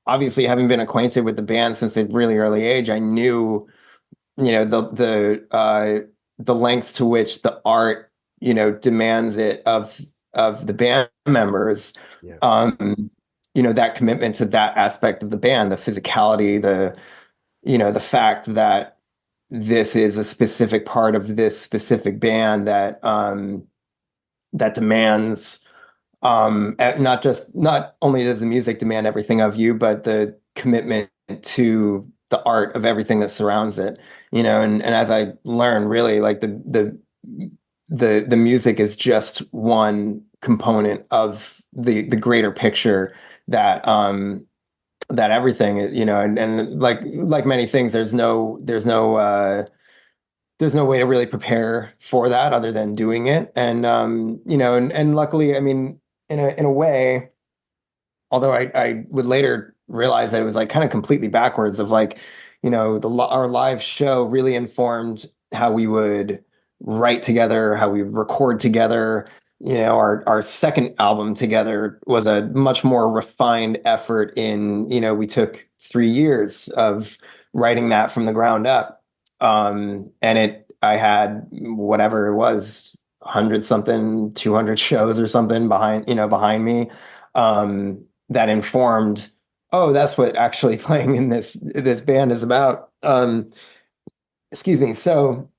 Obviously, having been acquainted with the band since a really early age, I knew, the lengths to which the art, demands it of the band members. Yeah. That commitment to that aspect of the band, the physicality, the fact that this is a specific part of this specific band that demands Not only does the music demand everything of you, but the commitment to the art of everything that surrounds it, and as I learn, really, like the music is just one component of the greater picture that that everything, and like many things, there's no way to really prepare for that other than doing it. And and luckily, I mean, in a way, although I would later realize that it was like kind of completely backwards of like, our live show really informed how we would write together, how we record together. Our second album together was a much more refined effort we took 3 years of writing that from the ground up. I had whatever it was, 100 something, 200 shows or something behind me. That informed, oh, that's what actually playing in this band is about. Excuse me. So,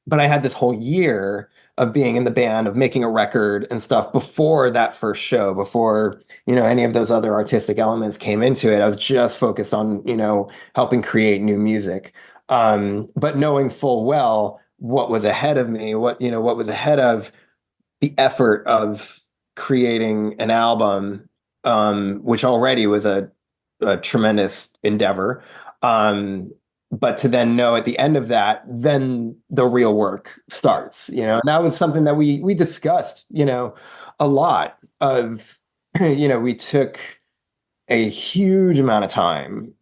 but I had this whole year of being in the band, of making a record and stuff before that first show, before, any of those other artistic elements came into it. I was just focused on, helping create new music. But knowing full well what was ahead of me, what was ahead of the effort of creating an album, which already was a tremendous endeavor. But to then know at the end of that, then the real work starts, and that was something that we discussed, a lot of, we took a huge amount of time,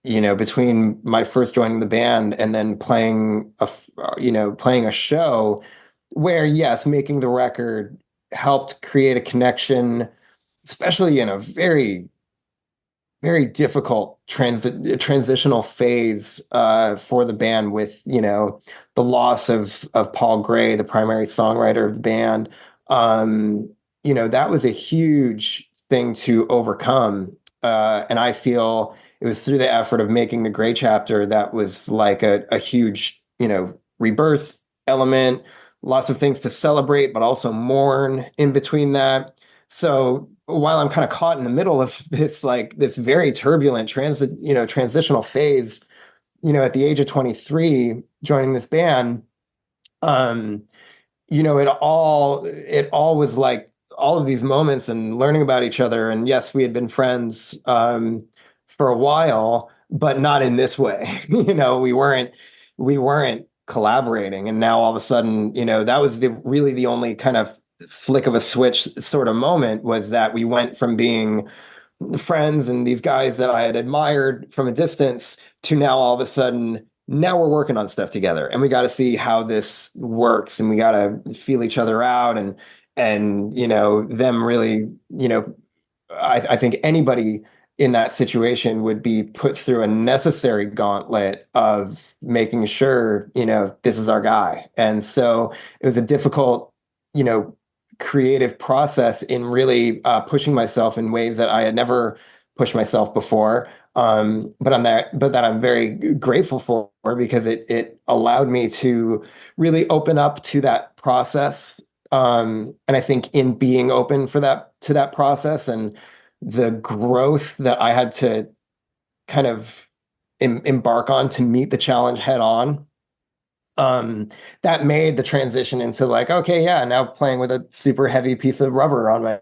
between my first joining the band and then playing a show where, yes, making the record helped create a connection, especially in a very, very difficult transitional phase for the band with, the loss of Paul Gray, the primary songwriter of the band. That was a huge thing to overcome. And I feel it was through the effort of making the Gray chapter that was like a huge, rebirth element, lots of things to celebrate, but also mourn in between that. So while I'm kind of caught in the middle of this very turbulent transitional phase, at the age of 23, joining this band, um, it all was like all of these moments and learning about each other. And yes, we had been friends for a while, but not in this way. We weren't collaborating. And now all of a sudden, that was really the only kind of flick of a switch sort of moment, was that we went from being friends and these guys that I had admired from a distance to now all of a sudden, now we're working on stuff together and we got to see how this works and we got to feel each other out, and them really, I think anybody in that situation would be put through a necessary gauntlet of making sure, this is our guy. And so it was a difficult, you know, creative process in really pushing myself in ways that I had never pushed myself before. But that I'm very grateful for, because it allowed me to really open up to that process. And I think in being open to that process and the growth that I had to kind of embark on to meet the challenge head on, that made the transition into like, okay, yeah, now playing with a super heavy piece of rubber on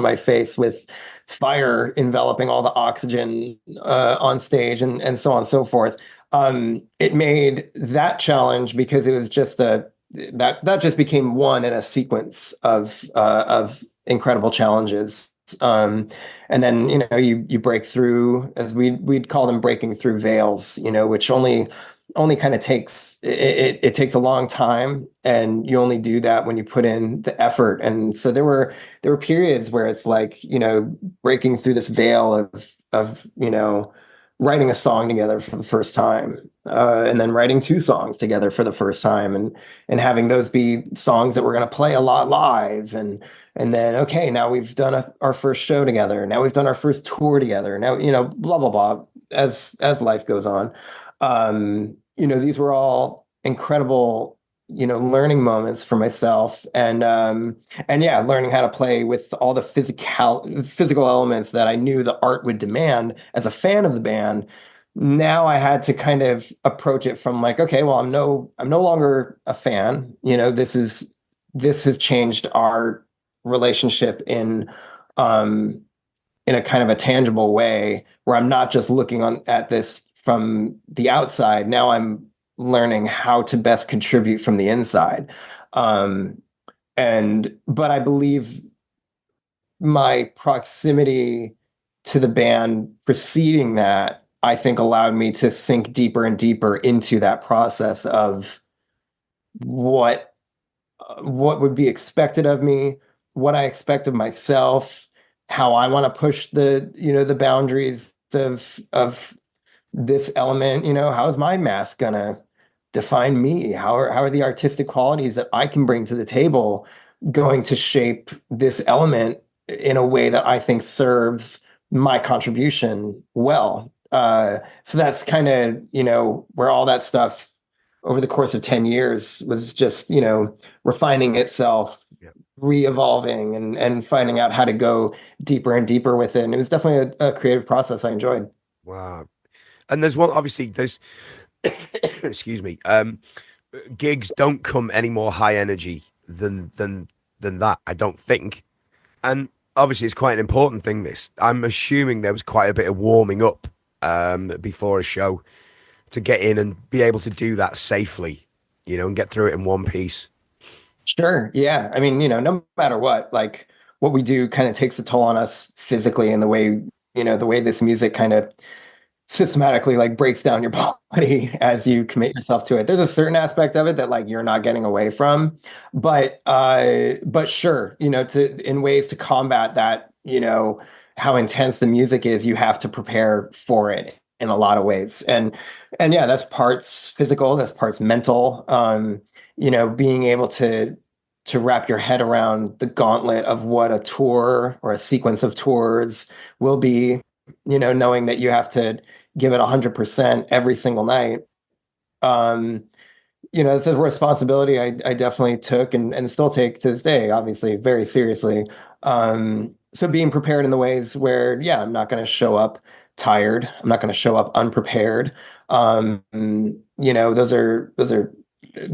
my face with fire enveloping all the oxygen on stage, and so on and so forth. It made that challenge, because it was just that just became one in a sequence of incredible challenges. And then, you break through, as we'd call them, breaking through veils, which only kind of it takes a long time, and you only do that when you put in the effort. And so there were periods where it's like, breaking through this veil of writing a song together for the first time, and then writing two songs together for the first time, and having those be songs that we're going to play a lot live, and then, okay, now we've done our first show together, now we've done our first tour together, now, blah blah blah, as life goes on. These were all incredible, learning moments for myself, and yeah, learning how to play with all the physical elements that I knew the art would demand as a fan of the band. Now I had to kind of approach it from like, okay, well, I'm no longer a fan. This has changed our relationship um in a kind of a tangible way where I'm not just looking on at this from the outside. Now I'm learning how to best contribute from the inside. Um, but I believe my proximity to the band preceding that, I think allowed me to sink deeper and deeper into that process of what what would be expected of me, what I expect of myself, how I want to push the boundaries of this element. How is my mask gonna define me? How are the artistic qualities that I can bring to the table going to shape this element in a way that I think serves my contribution well? So that's kind of, where all that stuff over the course of 10 years was just, refining itself, Yeah. re-evolving and finding out how to go deeper and deeper with it. And it was definitely a creative process I enjoyed. Wow. And there's one, obviously, there's, excuse me, gigs don't come any more high energy than that, I don't think. And obviously, it's quite an important thing. This, I'm assuming there was quite a bit of warming up before a show to get in and be able to do that safely, and get through it in one piece. Sure. Yeah. I mean, no matter what, like what we do kind of takes a toll on us physically and the way this music kind of systematically like breaks down your body as you commit yourself to it. There's a certain aspect of it that like you're not getting away from, but sure, to in ways to combat that, how intense the music is, you have to prepare for it in a lot of ways. And yeah, that's parts physical, that's parts mental. Being able to wrap your head around the gauntlet of what a tour or a sequence of tours will be, knowing that you have to give it 100% every single night. Um, it's a responsibility I definitely took and still take to this day, obviously, very seriously. So being prepared in the ways where, yeah, I'm not going to show up tired. I'm not going to show up unprepared. Those are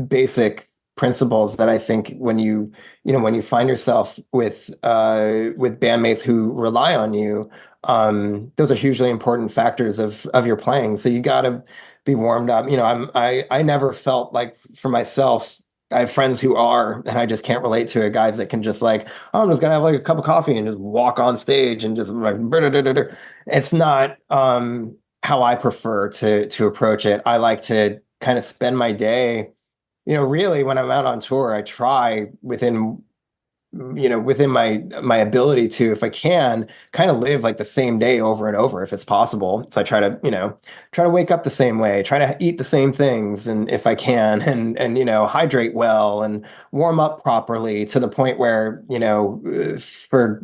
basic principles that I think when you find yourself with bandmates who rely on you, those are hugely important factors of your playing. So you got to be warmed up. I never felt like for myself. I have friends who are, and I just can't relate to it. Guys that can just like, oh, I'm just gonna have like a cup of coffee and just walk on stage and just like, it's not how I prefer to approach it. I like to kind of spend my day, really when I'm out on tour, I try within my ability to, if I can, kind of live like the same day over and over if it's possible. So I try to wake up the same way, try to eat the same things, and if I can, and hydrate well and warm up properly to the point where, for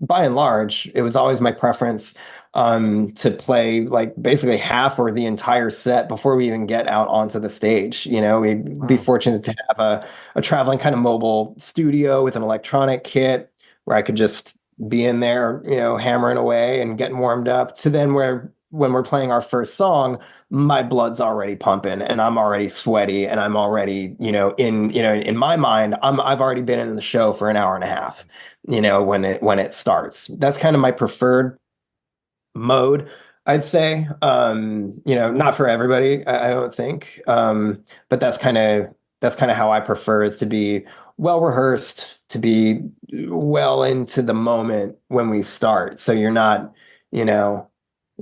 by and large, it was always my preference to play like basically half or the entire set before we even get out onto the stage. We'd be Wow. fortunate to have a traveling kind of mobile studio with an electronic kit where I could just be in there, hammering away and getting warmed up to then where when we're playing our first song, my blood's already pumping and I'm already sweaty and I'm already, in my mind, I've already been in the show for an hour and a half, when it starts. That's kind of my preferred mode, I'd say. Not for everybody, I don't think. But that's kind of how I prefer is to be well rehearsed, to be well into the moment when we start. So you're not, you know,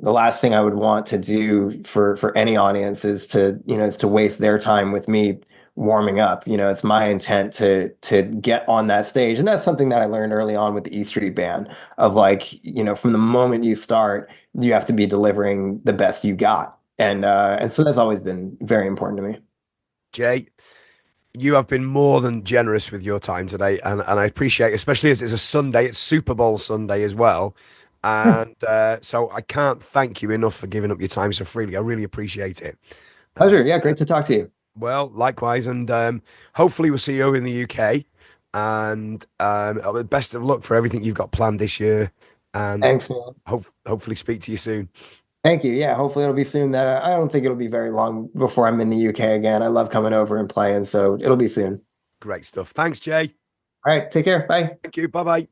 the last thing I would want to do for any audience is to waste their time with me warming up. It's my intent to get on that stage. And that's something that I learned early on with the E Street Band of like, from the moment you start, you have to be delivering the best you got. And so that's always been very important to me. Jay, you have been more than generous with your time today, and I appreciate, especially as it's a Sunday, it's Super Bowl Sunday as well. And so I can't thank you enough for giving up your time so freely. I really appreciate it. Uh, Pleasure. Yeah, great to talk to you. Well, likewise, and hopefully we'll see you over in the UK. And best of luck for everything you've got planned this year. And Thanks, man. hopefully speak to you soon. Thank you. Yeah, hopefully it'll be soon. That I don't think it'll be very long before I'm in the UK again. I love coming over and playing, so it'll be soon. Great stuff. Thanks, Jay. All right, take care. Bye. Thank you. Bye bye.